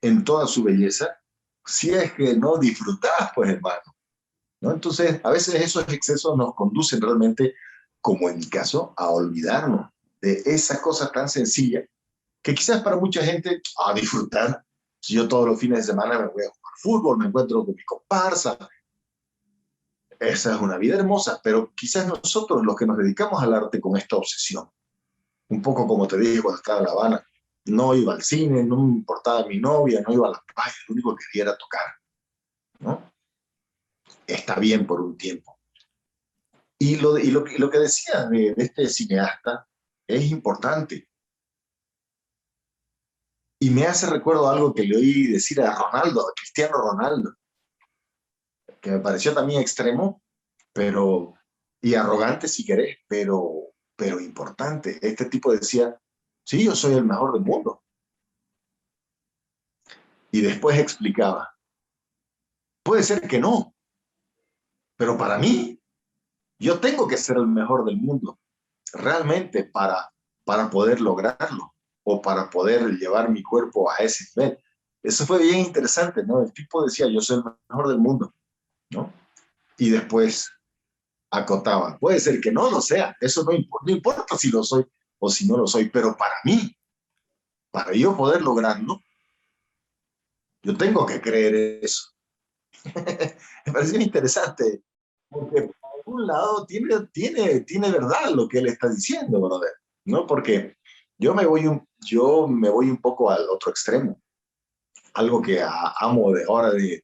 en toda su belleza si es que no disfrutas, pues hermano, ¿no? Entonces, a veces esos excesos nos conducen realmente, como en mi caso, a olvidarnos de esa cosa tan sencilla que quizás para mucha gente, a disfrutar, si yo todos los fines de semana me voy a jugar fútbol, me encuentro con mi comparsa, esa es una vida hermosa, pero quizás nosotros los que nos dedicamos al arte con esta obsesión, un poco como te dije cuando estaba en La Habana, no iba al cine, no me importaba mi novia, no iba a la playa, lo único que quería era tocar, ¿no? Está bien por un tiempo. Y lo que decía de este cineasta es importante. Y me hace recuerdo algo que le oí decir a Ronaldo, a Cristiano Ronaldo, que me pareció también extremo, pero, y arrogante si querés, pero importante. Este tipo decía, sí, yo soy el mejor del mundo. Y después explicaba, puede ser que no, pero para mí, yo tengo que ser el mejor del mundo, realmente para poder lograrlo o para poder llevar mi cuerpo a ese nivel. Eso fue bien interesante, ¿no? El tipo decía, yo soy el mejor del mundo, ¿no? Y después acotaba, puede ser que no lo sea, eso no importa si lo soy o si no lo soy, pero para mí, para yo poder lograrlo, yo tengo que creer eso. Me parece interesante, porque por algún lado tiene verdad lo que él está diciendo, brother, ¿no? Porque yo me voy un poco al otro extremo, algo que amo de ahora de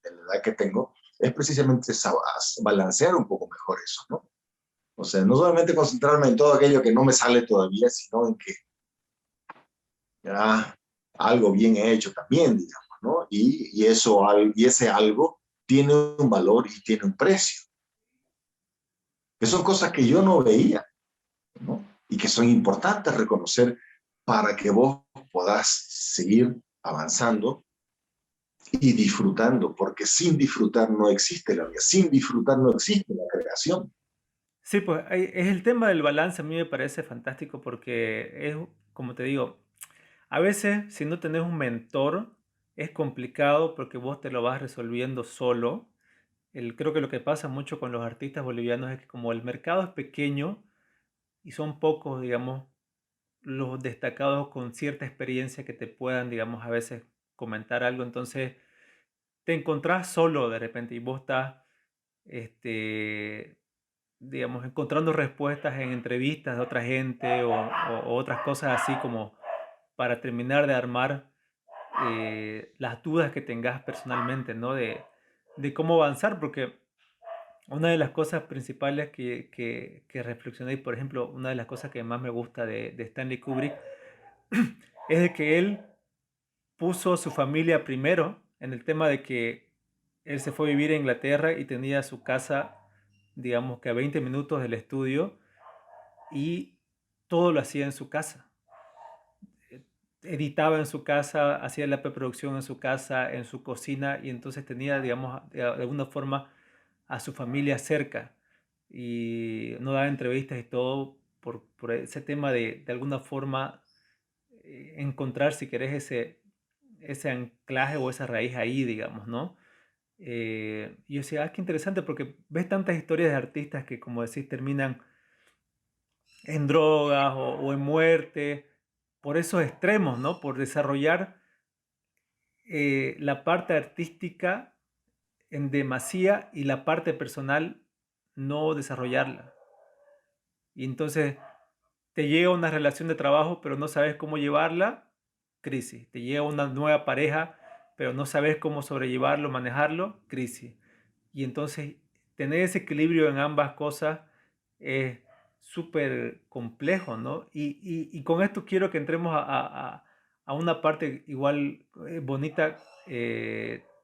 la edad que tengo, es precisamente balancear un poco mejor eso, ¿no? O sea, no solamente concentrarme en todo aquello que no me sale todavía, sino en que ya algo bien hecho también, digamos, ¿no? Y ese algo tiene un valor y tiene un precio, que son cosas que yo no veía, ¿no? Y que son importantes reconocer para que vos podás seguir avanzando y disfrutando, porque sin disfrutar no existe la vida, sin disfrutar no existe la creación. Sí, pues es el tema del balance, a mí me parece fantástico porque es, como te digo, a veces si no tenés un mentor es complicado porque vos te lo vas resolviendo solo. Creo que lo que pasa mucho con los artistas bolivianos es que como el mercado es pequeño y son pocos, digamos, los destacados con cierta experiencia que te puedan, digamos, a veces comentar algo, entonces te encontrás solo de repente y vos estás, este, digamos, encontrando respuestas en entrevistas de otra gente o otras cosas así como para terminar de armar las dudas que tengas personalmente, ¿no? De cómo avanzar, porque una de las cosas principales que reflexioné, por ejemplo, una de las cosas que más me gusta de Stanley Kubrick es de que él puso su familia primero en el tema de que él se fue a vivir a Inglaterra y tenía su casa, digamos que a 20 minutos del estudio y todo lo hacía en su casa. Editaba en su casa, hacía la preproducción en su casa, en su cocina y entonces tenía, digamos, de alguna forma a su familia cerca y no daba entrevistas y todo por ese tema de alguna forma encontrar, si querés, ese anclaje o esa raíz ahí, digamos, ¿no? Y yo decía, qué interesante porque ves tantas historias de artistas que, como decís, terminan en drogas o en muerte por esos extremos, ¿no? Por desarrollar la parte artística en demasía y la parte personal no desarrollarla. Y entonces te llega una relación de trabajo, pero no sabes cómo llevarla, crisis. Te llega una nueva pareja, pero no sabes cómo sobrellevarlo, manejarlo, crisis. Y entonces tener ese equilibrio en ambas cosas es súper complejo, ¿no? Y con esto quiero que entremos a una parte igual bonita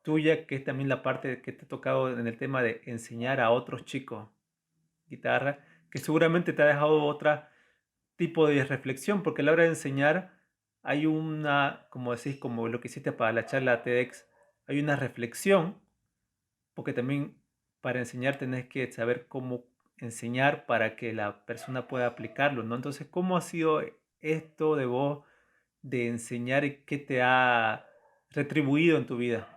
tuya, que es también la parte que te ha tocado en el tema de enseñar a otros chicos guitarra, que seguramente te ha dejado otro tipo de reflexión, porque a la hora de enseñar hay una, como decís, como lo que hiciste para la charla TEDx, hay una reflexión, porque también para enseñar tenés que saber cómo enseñar para que la persona pueda aplicarlo, ¿no? Entonces, ¿cómo ha sido esto de vos de enseñar y qué te ha retribuido en tu vida?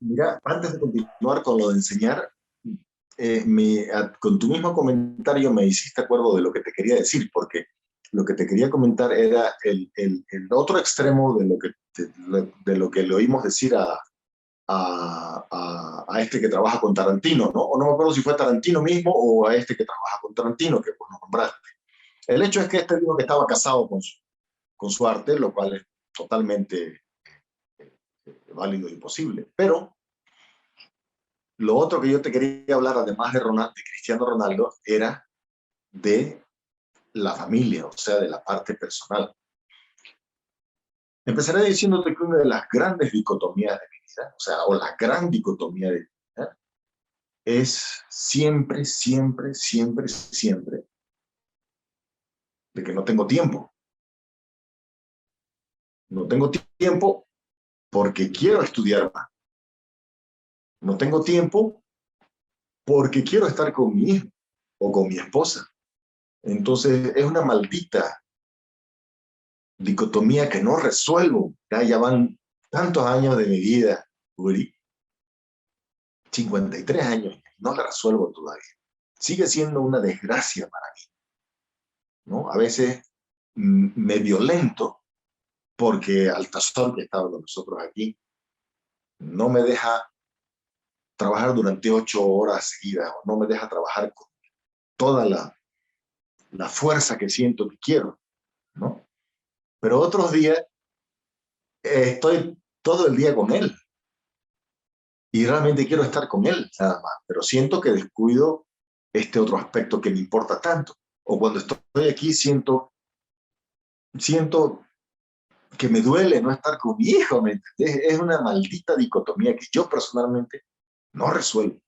Mira, antes de continuar con lo de enseñar, con tu mismo comentario me hiciste acuerdo de lo que te quería decir, porque lo que te quería comentar era el otro extremo de lo que le oímos decir a este que trabaja con Tarantino, ¿no? O no me acuerdo si fue Tarantino mismo o a este que trabaja con Tarantino, que pues lo nombraste. El hecho es que este dijo que estaba casado con su arte, lo cual es totalmente válido y posible. Pero lo otro que yo te quería hablar, además de Cristiano Ronaldo, era de la familia, o sea, de la parte personal. Empezaré diciéndote que una de las grandes dicotomías de mi vida, o sea, o la gran dicotomía de mi vida, es siempre, siempre, siempre, siempre de que no tengo tiempo. No tengo tiempo porque quiero estudiar más. No tengo tiempo porque quiero estar con mi hijo o con mi esposa. Entonces es una maldita dicotomía que no resuelvo. Ya van tantos años de mi vida, Uri, 53 años, no la resuelvo todavía. Sigue siendo una desgracia para mí, ¿no? A veces me violento porque Altazor, que estaba con nosotros aquí, no me deja trabajar durante 8 horas seguidas, o no me deja trabajar con toda la fuerza que siento que quiero, ¿no? Pero otros días estoy todo el día con él y realmente quiero estar con él, nada más, pero siento que descuido este otro aspecto que me importa tanto. O cuando estoy aquí siento que me duele no estar con mi hijo, ¿me entendés? Es una maldita dicotomía que yo personalmente no resuelvo,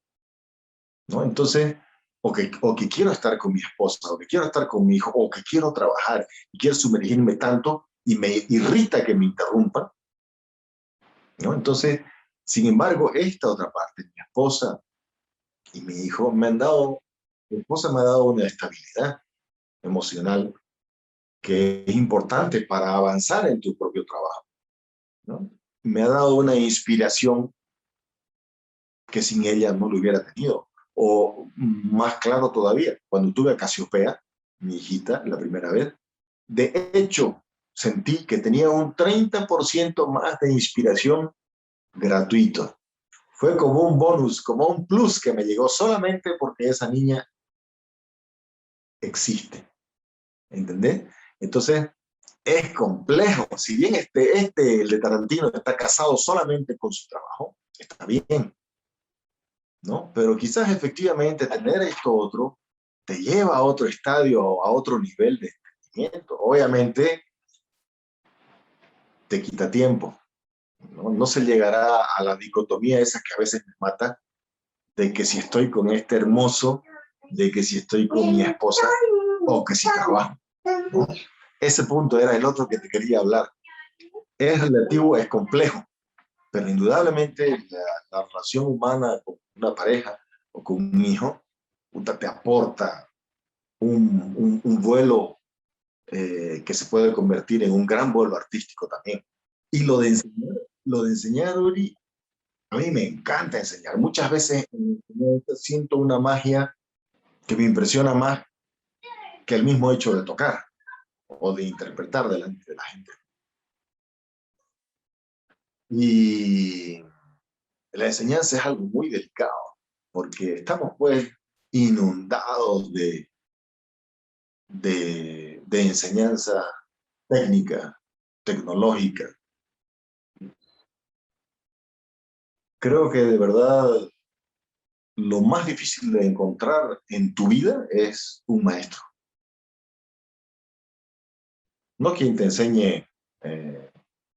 ¿no? Entonces, o que quiero estar con mi esposa, o que quiero estar con mi hijo, o que quiero trabajar y quiero sumergirme tanto y me irrita que me interrumpan, ¿no? Entonces, sin embargo, esta otra parte, mi esposa y mi hijo, mi esposa me ha dado una estabilidad emocional que es importante para avanzar en tu propio trabajo, ¿no? Me ha dado una inspiración que sin ella no lo hubiera tenido. O más claro todavía, cuando tuve a Casiopea, mi hijita, la primera vez, de hecho sentí que tenía un 30% más de inspiración gratuito. Fue como un bonus, como un plus que me llegó solamente porque esa niña existe. ¿Entendés? Entonces, es complejo. Si bien el de Tarantino, está casado solamente con su trabajo, está bien, ¿no? Pero quizás efectivamente tener esto otro te lleva a otro estadio, a otro nivel de entendimiento. Obviamente te quita tiempo, ¿no? No se llegará a la dicotomía esa que a veces me mata, de que si estoy con este hermoso, de que si estoy con mi esposa o que si trabajo, ¿no? Ese punto era el otro que te quería hablar. Es relativo, es complejo, pero indudablemente la relación humana con una pareja o con un hijo te aporta un vuelo que se puede convertir en un gran vuelo artístico también. Y lo de enseñar, Uri, a mí me encanta enseñar. Muchas veces siento una magia que me impresiona más que el mismo hecho de tocar. o de interpretar delante de la gente. Y la enseñanza es algo muy delicado, porque estamos pues inundados de enseñanza técnica, tecnológica. Creo que de verdad lo más difícil de encontrar en tu vida es un maestro. No quien te enseñe eh,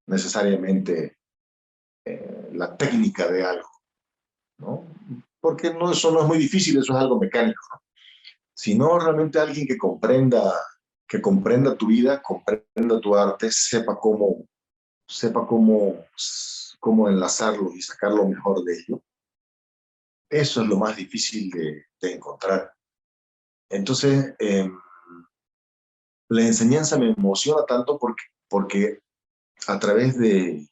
necesariamente la técnica de algo, ¿no? Porque no, eso no es muy difícil, eso es algo mecánico, ¿no? Sino realmente alguien que comprenda tu vida, comprenda tu arte, sepa cómo enlazarlo y sacar lo mejor de ello. Eso es lo más difícil de encontrar. Entonces, la enseñanza me emociona tanto porque a través de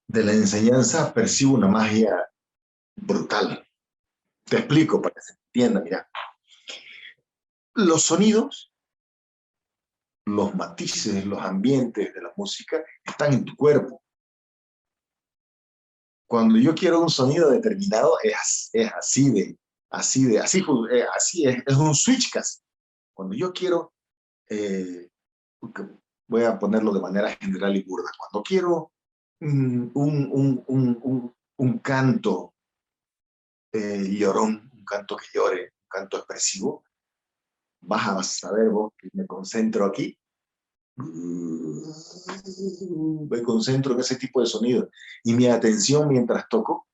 la enseñanza percibo una magia brutal. Te explico para que se entienda, mira. Los sonidos, los matices, los ambientes de la música están en tu cuerpo. Cuando yo quiero un sonido determinado, es así es un switch casi. Cuando yo quiero, eh, voy a ponerlo de manera general y burda, cuando quiero un canto llorón, un canto que llore, un canto expresivo, vas a saber vos que me concentro aquí, me concentro en ese tipo de sonido y mi atención mientras toco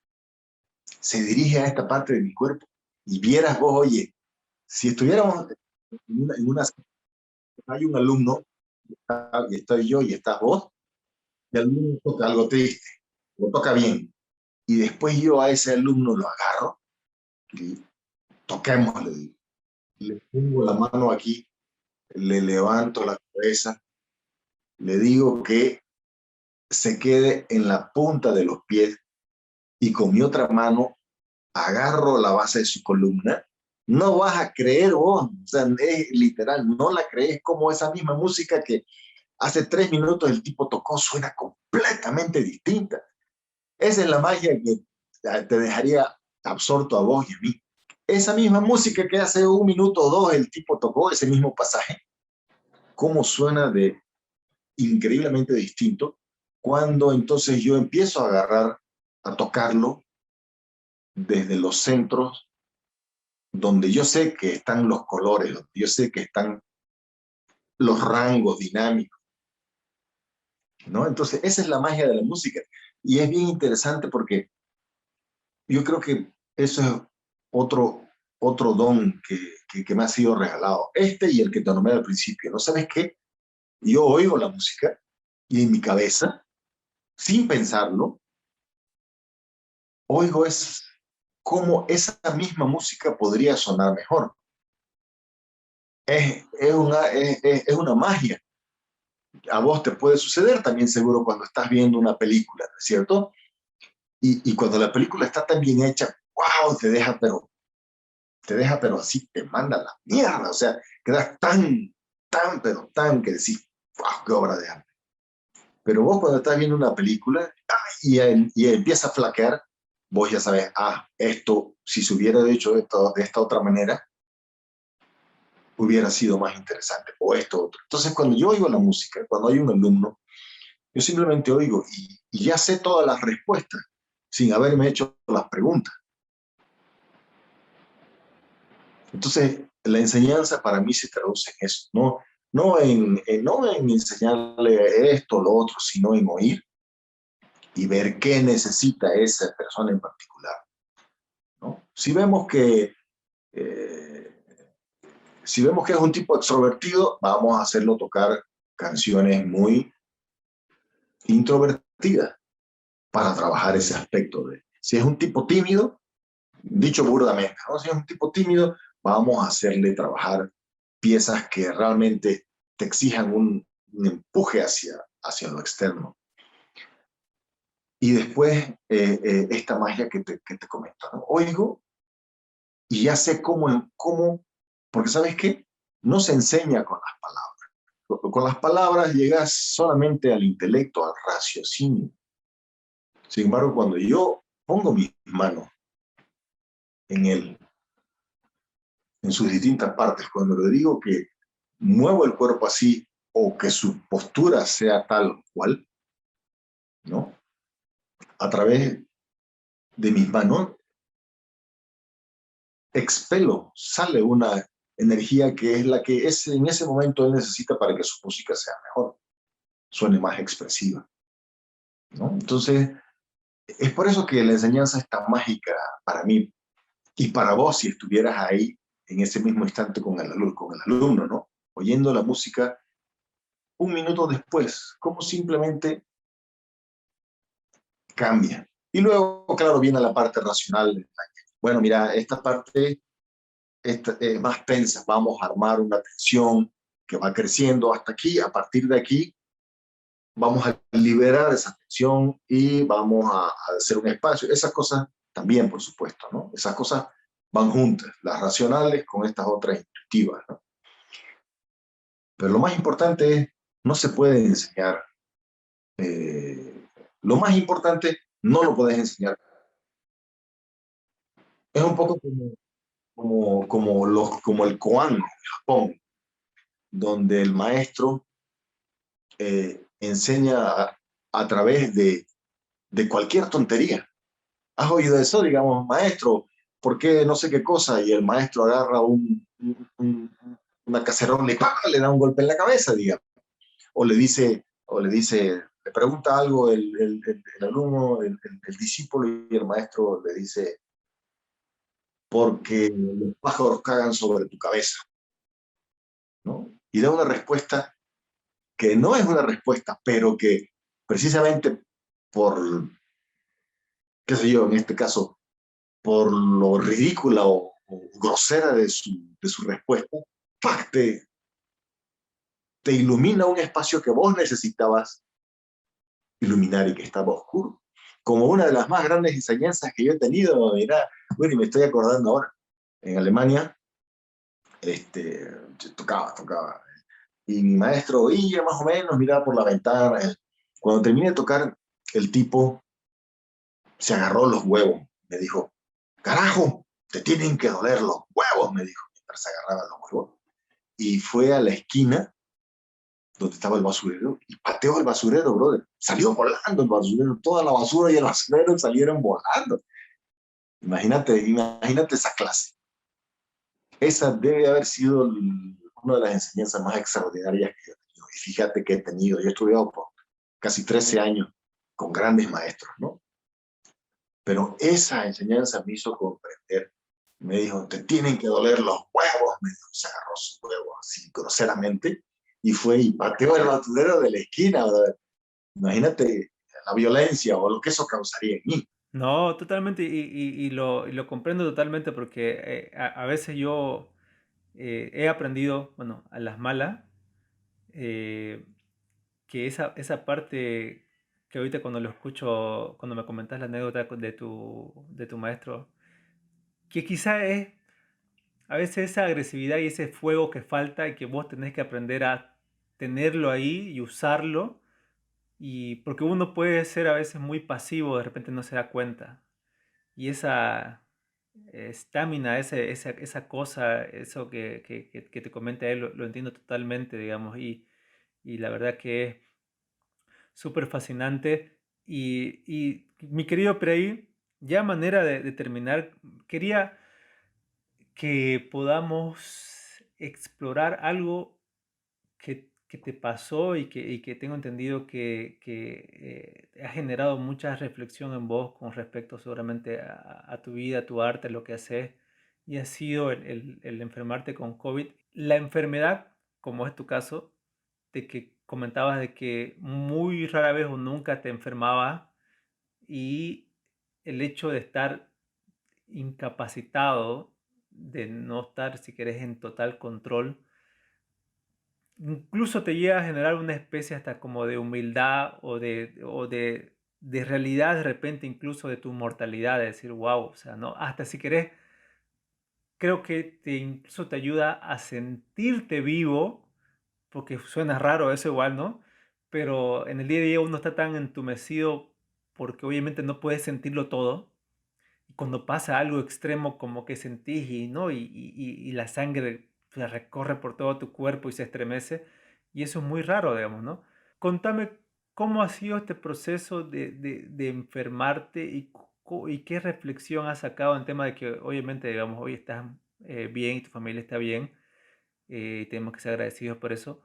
se dirige a esta parte de mi cuerpo. Y vieras vos, oye, si estuviéramos en una hay un alumno, y estoy yo y estás vos, y el alumno toca algo triste, lo toca bien, y después yo a ese alumno lo agarro, y toquemos, le pongo la mano aquí, le levanto la cabeza, le digo que se quede en la punta de los pies y con mi otra mano agarro la base de su columna. No vas a creer vos, o sea, es literal, no la crees, como esa misma música que hace 3 minutos el tipo tocó suena completamente distinta. Esa es la magia que te dejaría absorto a vos y a mí. Esa misma música que hace 1 minuto o dos el tipo tocó, ese mismo pasaje, cómo suena de increíblemente distinto cuando entonces yo empiezo a agarrar, a tocarlo desde los centros donde yo sé que están los colores, donde yo sé que están los rangos dinámicos, ¿no? Entonces, esa es la magia de la música. Y es bien interesante porque yo creo que eso es otro don que me ha sido regalado. Este y el que te nombré al principio. ¿No sabes qué? Yo oigo la música y en mi cabeza, sin pensarlo, oigo es cómo esa misma música podría sonar mejor. Es una magia. A vos te puede suceder también seguro cuando estás viendo una película, ¿no es cierto? Y cuando la película está tan bien hecha, wow, te deja, pero así te manda a la mierda, o sea, quedas pero tan que decís, wow, qué obra de arte. Pero vos cuando estás viendo una película y empieza a flaquear, vos ya sabes, esto, si se hubiera hecho de esta otra manera, hubiera sido más interesante, o esto otro. Entonces, cuando yo oigo la música, cuando hay un alumno, yo simplemente oigo y ya sé todas las respuestas sin haberme hecho las preguntas. Entonces, la enseñanza para mí se traduce en eso, no en enseñarle esto o lo otro, sino en oír y ver qué necesita esa persona en particular, ¿no? Eh, si vemos que es un tipo extrovertido, vamos a hacerlo tocar canciones muy introvertidas para trabajar ese aspecto de, si es un tipo tímido, dicho burdamente, ¿no? Si es un tipo tímido, vamos a hacerle trabajar piezas que realmente te exijan un empuje hacia lo externo. Y después, esta magia que te comento, ¿no? Oigo y ya sé cómo, porque ¿sabes qué? no se enseña con las palabras. Con las palabras llegas solamente al intelecto, al raciocinio. Sin embargo, cuando yo pongo mis manos en él, en sus distintas partes, cuando le digo que muevo el cuerpo así o que su postura sea tal cual, ¿no? A través de mis manos expelo, sale una energía que es la que en ese momento él necesita para que su música sea mejor, suene más expresiva, ¿no? Entonces, es por eso que la enseñanza es tan mágica para mí y para vos si estuvieras ahí en ese mismo instante con el alumno, ¿no? Oyendo la música un minuto después, cómo simplemente cambia. Y luego, claro, viene la parte racional. Bueno, mira, esta parte más tensa, vamos a armar una tensión que va creciendo hasta aquí, a partir de aquí vamos a liberar esa tensión y vamos a hacer un espacio. Esas cosas también, por supuesto, ¿no? Esas cosas van juntas, las racionales con estas otras intuitivas, ¿no? Pero lo más importante es, no se puede enseñar. Lo más importante no lo puedes enseñar. Es un poco como el koan en Japón, donde el maestro enseña a través de cualquier tontería. ¿Has oído eso? Digamos, maestro, ¿por qué no sé qué cosa? Y el maestro agarra una cacerola y ¡pam! Le da un golpe en la cabeza, digamos. Le pregunta algo el alumno, el discípulo, y el maestro le dice, porque los pájaros cagan sobre tu cabeza, ¿no? Y da una respuesta que no es una respuesta, pero que precisamente por, qué sé yo, en este caso, por lo ridícula o grosera de su respuesta, ¡pac! Te ilumina un espacio que vos necesitabas iluminar y que estaba oscuro. Como una de las más grandes enseñanzas que yo he tenido, mira, bueno, y me estoy acordando ahora, en Alemania, tocaba. Y mi maestro oía más o menos, miraba por la ventana. Cuando terminé de tocar, el tipo se agarró los huevos. Me dijo, carajo, te tienen que doler los huevos, me dijo, mientras se agarraba los huevos. Y fue a la esquina donde estaba el basurero y pateó el basurero, brother. Salió volando el basurero, toda la basura y el basurero salieron volando. Imagínate esa clase. Esa debe haber sido una de las enseñanzas más extraordinarias que yo he tenido. Y fíjate que he tenido, yo he estudiado por casi 13 años con grandes maestros, ¿no? Pero esa enseñanza me hizo comprender. Me dijo, te tienen que doler los huevos. Me dijo, se agarró sus huevos así groseramente y fue y pateó el basurero de la esquina, ¿verdad? Imagínate la violencia o lo que eso causaría en mí. No, totalmente, y lo comprendo totalmente porque a veces yo he aprendido, bueno, a las malas, eh, que esa parte que ahorita cuando lo escucho, cuando me comentas la anécdota de tu maestro, que quizá es a veces esa agresividad y ese fuego que falta y que vos tenés que aprender a tenerlo ahí y usarlo, y porque uno puede ser a veces muy pasivo, de repente no se da cuenta. Y esa estamina, esa cosa, eso que te comenta él, lo entiendo totalmente, digamos, y la verdad que es súper fascinante. Y mi querido Prey, ya a manera de terminar, quería que podamos explorar algo que te pasó y que tengo entendido que ha generado mucha reflexión en vos con respecto seguramente a tu vida, a tu arte, a lo que haces, y ha sido el enfermarte con COVID. La enfermedad, como es tu caso, de que comentabas de que muy rara vez o nunca te enfermaba, y el hecho de estar incapacitado, de no estar, si querés, en total control, incluso te llega a generar una especie hasta como de humildad o de realidad de repente, incluso de tu mortalidad, de decir, wow, o sea, ¿no? Hasta si querés creo que incluso te ayuda a sentirte vivo, porque suena raro eso igual, ¿no? Pero en el día a día uno está tan entumecido porque obviamente no puedes sentirlo todo. Y cuando pasa algo extremo como que sentís y, ¿no? Y la sangre se recorre por todo tu cuerpo y se estremece. Y eso es muy raro, digamos, ¿no? Contame cómo ha sido este proceso de enfermarte y qué reflexión has sacado en tema de que obviamente, digamos, hoy estás bien y tu familia está bien. Tenemos que ser agradecidos por eso.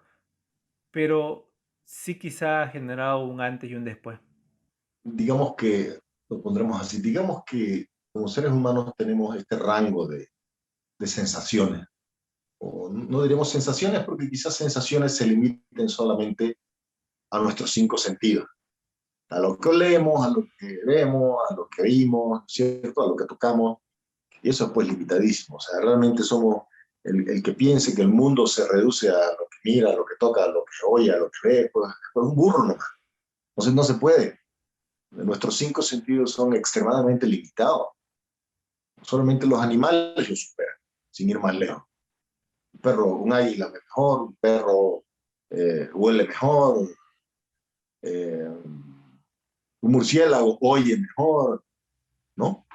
Pero sí quizá ha generado un antes y un después. Digamos que, lo pondremos así, digamos que como seres humanos tenemos este rango de sensaciones, o no diremos sensaciones porque quizás sensaciones se limiten solamente a nuestros cinco sentidos, a lo que olemos, a lo que vemos, a lo que oímos, ¿cierto? A lo que tocamos, y eso es pues limitadísimo. O sea, realmente somos el que piense que el mundo se reduce a lo que mira, a lo que toca, a lo que oye, a lo que ve, pues un burro nomás. Entonces no se puede. Nuestros cinco sentidos son extremadamente limitados. Solamente los animales lo superan, sin ir más lejos. Un perro, un águila ve mejor, un perro huele mejor, eh, un murciélago oye mejor, ¿no?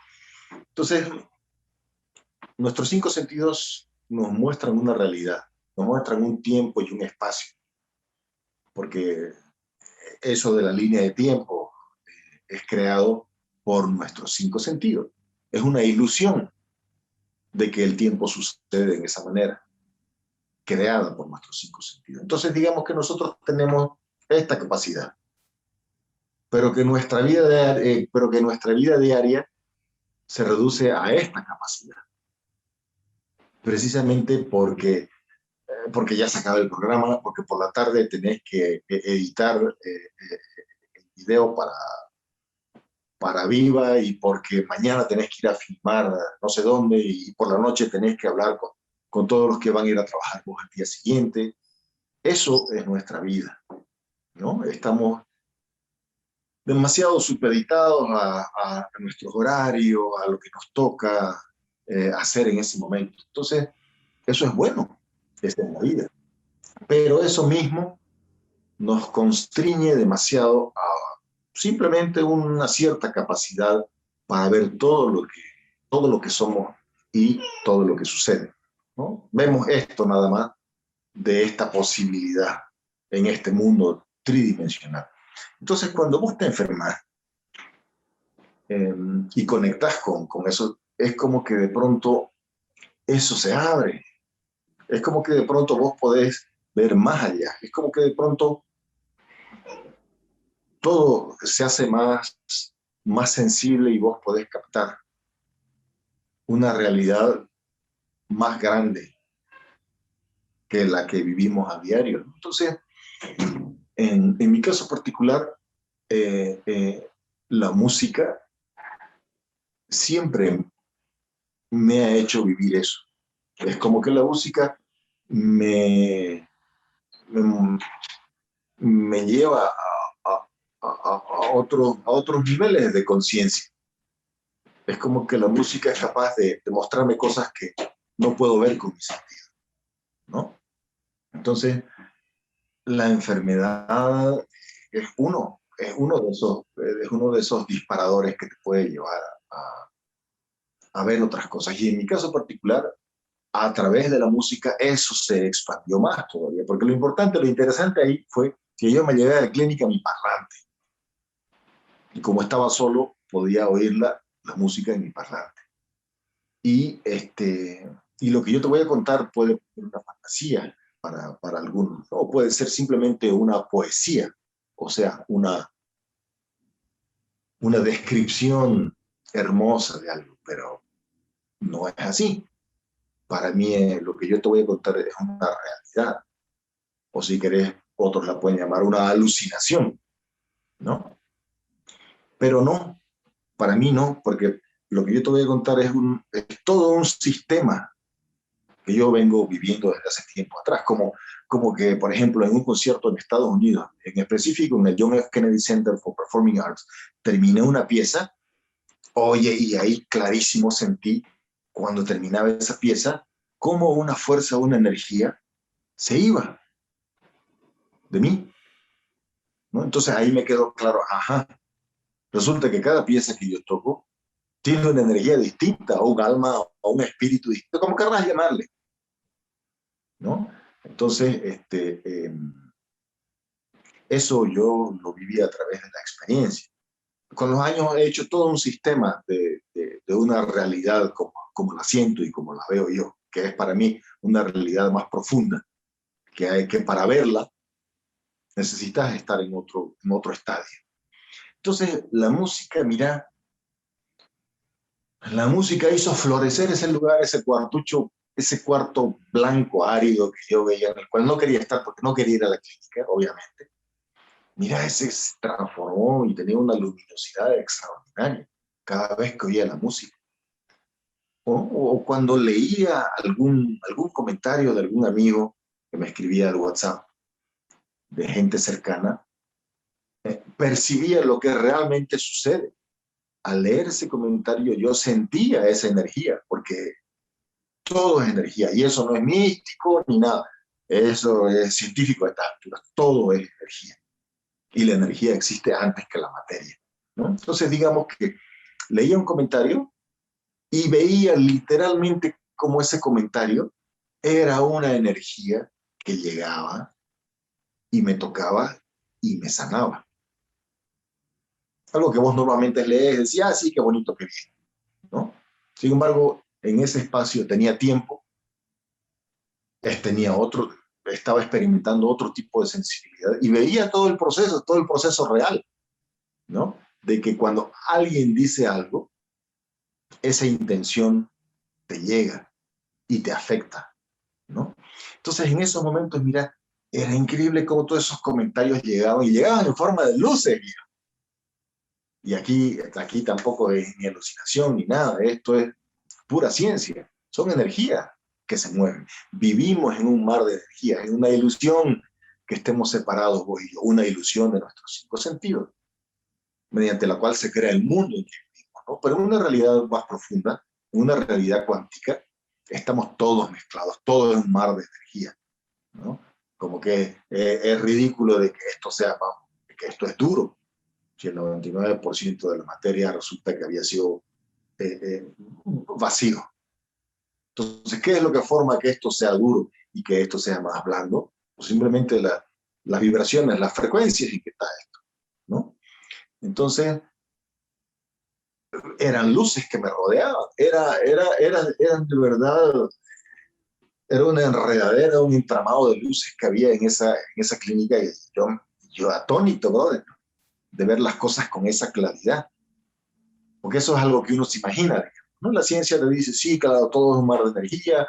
Entonces, nuestros cinco sentidos nos muestran una realidad, nos muestran un tiempo y un espacio, porque eso de la línea de tiempo es creado por nuestros cinco sentidos. Es una ilusión de que el tiempo sucede en esa manera, creada por nuestros cinco sentidos. Entonces, digamos que nosotros tenemos esta capacidad, pero que nuestra vida diaria se reduce a esta capacidad, precisamente porque ya se acaba el programa, porque por la tarde tenés que editar el video para Viva y porque mañana tenés que ir a filmar no sé dónde y por la noche tenés que hablar con todos los que van a ir a trabajar vos el día siguiente. Eso es nuestra vida, ¿no? Estamos demasiado supeditados a nuestros horarios, a lo que nos toca hacer en ese momento. Entonces, eso es bueno, esta es la vida. Pero eso mismo nos constriñe demasiado a simplemente una cierta capacidad para ver todo lo que somos y todo lo que sucede, ¿no? Vemos esto nada más de esta posibilidad en este mundo tridimensional. Entonces, cuando vos te enfermas y conectás con eso, es como que de pronto eso se abre, es como que de pronto vos podés ver más allá, es como que de pronto todo se hace más sensible y vos podés captar una realidad más grande que la que vivimos a diario. Entonces, en mi caso particular, eh, eh, la música siempre me ha hecho vivir eso. Es como que la música me, me, me lleva a otros niveles de conciencia. Es como que la música es capaz de mostrarme cosas que no puedo ver con mis sentidos, ¿no? Entonces, la enfermedad es uno de esos disparadores que te puede llevar a ver otras cosas. Y en mi caso particular, a través de la música, eso se expandió más todavía, porque lo importante, lo interesante ahí fue que yo me llevé a la clínica mi parlante, y como estaba solo, podía oír la música en mi parlante. Y lo que yo te voy a contar puede ser una fantasía para algunos, o puede ser simplemente una poesía, o sea, una descripción hermosa de algo, pero no es así. Para mí lo que yo te voy a contar es una realidad, o si querés, otros la pueden llamar una alucinación, ¿no? Pero no, para mí no, porque lo que yo te voy a contar es todo un sistema que yo vengo viviendo desde hace tiempo atrás, como que, por ejemplo, en un concierto en Estados Unidos, en específico en el John F. Kennedy Center for Performing Arts, terminé una pieza, oye, y ahí clarísimo sentí cuando terminaba esa pieza, cómo una fuerza, una energía se iba de mí, ¿no? Entonces ahí me quedó claro, ajá, resulta que cada pieza que yo toco tiene una energía distinta, o un alma, o un espíritu distinto, como querrás llamarle, ¿no? Entonces, eso yo lo viví a través de la experiencia. Con los años he hecho todo un sistema de una realidad como la siento y como la veo yo, que es para mí una realidad más profunda, que hay que para verla necesitas estar en otro estadio. Entonces, la música, mira, la música hizo florecer ese lugar, ese cuartucho, ese cuarto blanco, árido que yo veía, en el cual no quería estar porque no quería ir a la clínica, obviamente. Mira, ese se transformó y tenía una luminosidad extraordinaria cada vez que oía la música. O cuando leía algún comentario de algún amigo que me escribía al WhatsApp de gente cercana, percibía lo que realmente sucede. Al leer ese comentario yo sentía esa energía, porque todo es energía, y eso no es místico ni nada, eso es científico a estas alturas, todo es energía, y la energía existe antes que la materia, ¿no? Entonces digamos que leía un comentario y veía literalmente como ese comentario era una energía que llegaba y me tocaba y me sanaba. Algo que vos normalmente lees, decías, ah, sí, qué bonito, qué bien, ¿no? Sin embargo, en ese espacio tenía tiempo, tenía otro, estaba experimentando otro tipo de sensibilidad y veía todo el proceso real, ¿no? De que cuando alguien dice algo, esa intención te llega y te afecta, ¿no? Entonces, en esos momentos, mira, era increíble cómo todos esos comentarios llegaban y llegaban en forma de luces. Y aquí tampoco es ni alucinación ni nada, esto es pura ciencia, son energías que se mueven. Vivimos en un mar de energías, en una ilusión que estemos separados vos y yo, una ilusión de nuestros cinco sentidos, mediante la cual se crea el mundo en que vivimos, ¿no? Pero en una realidad más profunda, en una realidad cuántica, estamos todos mezclados, todo es un mar de energía, ¿no? Como que es ridículo de que esto sea, que esto es duro, si el 99% de la materia resulta que había sido vacío. Entonces, ¿qué es lo que forma que esto sea duro y que esto sea más blando? Pues simplemente las vibraciones, las frecuencias en que está esto, ¿no? Entonces, eran luces que me rodeaban, eran de verdad, era una enredadera, un entramado de luces que había en esa clínica y yo atónito, ¿no? De ver las cosas con esa claridad, porque eso es algo que uno se imagina, digamos, ¿no? La ciencia te dice, sí, claro, todo es un mar de energía,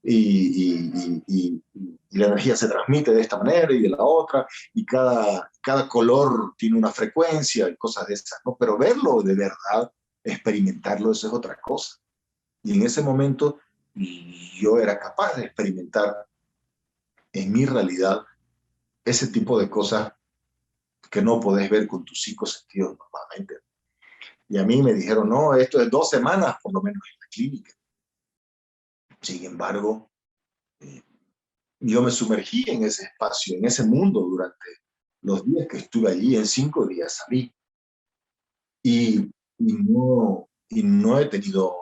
y la energía se transmite de esta manera y de la otra, y cada color tiene una frecuencia y cosas de esas, ¿no? Pero verlo de verdad, experimentarlo, eso es otra cosa. Y en ese momento yo era capaz de experimentar en mi realidad ese tipo de cosas que no podés ver con tus cinco sentidos normalmente. Y a mí me dijeron, no, esto es 2 semanas por lo menos en la clínica. Sin embargo, eh, yo me sumergí en ese espacio, en ese mundo durante los días que estuve allí, en 5 días salí y, y no he tenido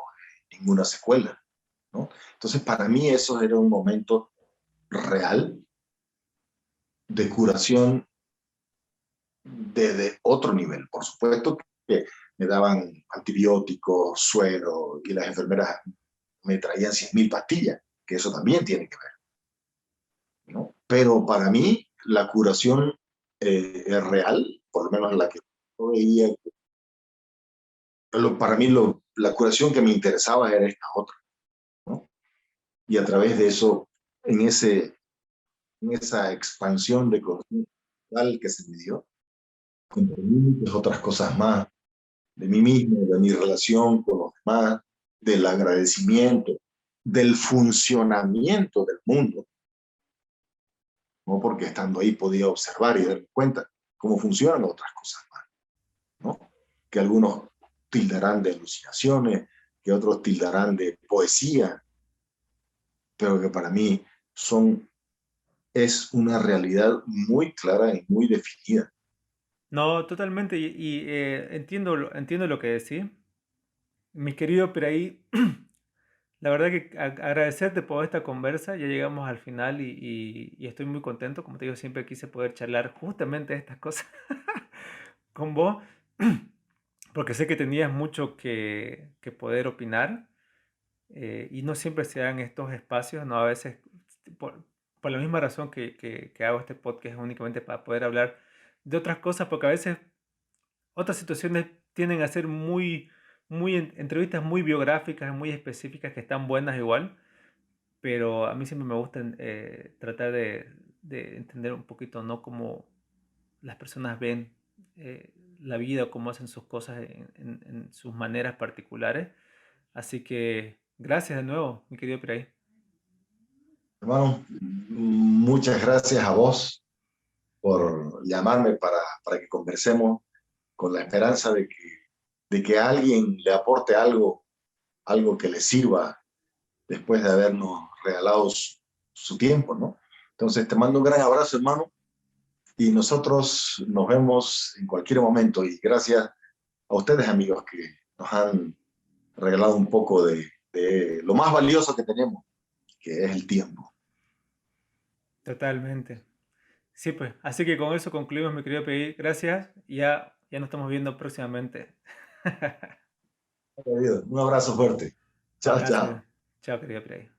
ninguna secuela, ¿no? Entonces, para mí eso era un momento real de curación de otro nivel. Por supuesto que me daban antibióticos, suero, y las enfermeras me traían 100.000 pastillas, que eso también tiene que ver, ¿no? Pero para mí la curación es real, por lo menos la que yo veía, para mí la curación que me interesaba era esta otra, ¿no? Y a través de eso, en, en esa expansión de conciencia que se me dio, comprendí muchas otras cosas más de mí mismo, de mi relación con los demás, del agradecimiento, del funcionamiento del mundo, ¿no? Porque estando ahí podía observar y darme cuenta cómo funcionan otras cosas más, ¿no? Que algunos tildarán de alucinaciones, que otros tildarán de poesía, pero que para mí es una realidad muy clara y muy definida. No, totalmente, entiendo, entiendo lo que decís. Mi querido Piraí, la verdad que agradecerte por esta conversa, ya llegamos al final y estoy muy contento, como te digo, siempre quise poder charlar justamente de estas cosas con vos, porque sé que tenías mucho que poder opinar y no siempre se dan estos espacios, ¿no? A veces, por, por la misma razón que hago este podcast, únicamente para poder hablar de otras cosas, porque a veces otras situaciones tienden a ser entrevistas muy biográficas, muy específicas, que están buenas igual, pero a mí siempre me gusta tratar de entender un poquito, ¿no? Cómo las personas ven la vida, cómo hacen sus cosas en sus maneras particulares. Así que gracias de nuevo, mi querido Piray. Hermano, muchas gracias a vos por llamarme para que conversemos con la esperanza de que alguien le aporte algo, algo que le sirva después de habernos regalado su tiempo, ¿no? Entonces te mando un gran abrazo, hermano, y nosotros nos vemos en cualquier momento. Y gracias a ustedes, amigos, que nos han regalado un poco de lo más valioso que tenemos, que es el tiempo. Totalmente. Sí, pues. Así que con eso concluimos, mi querido Piray. Gracias. Ya nos estamos viendo próximamente. Un abrazo fuerte. Chao, Abrazo. chao. Chao, querido Piray.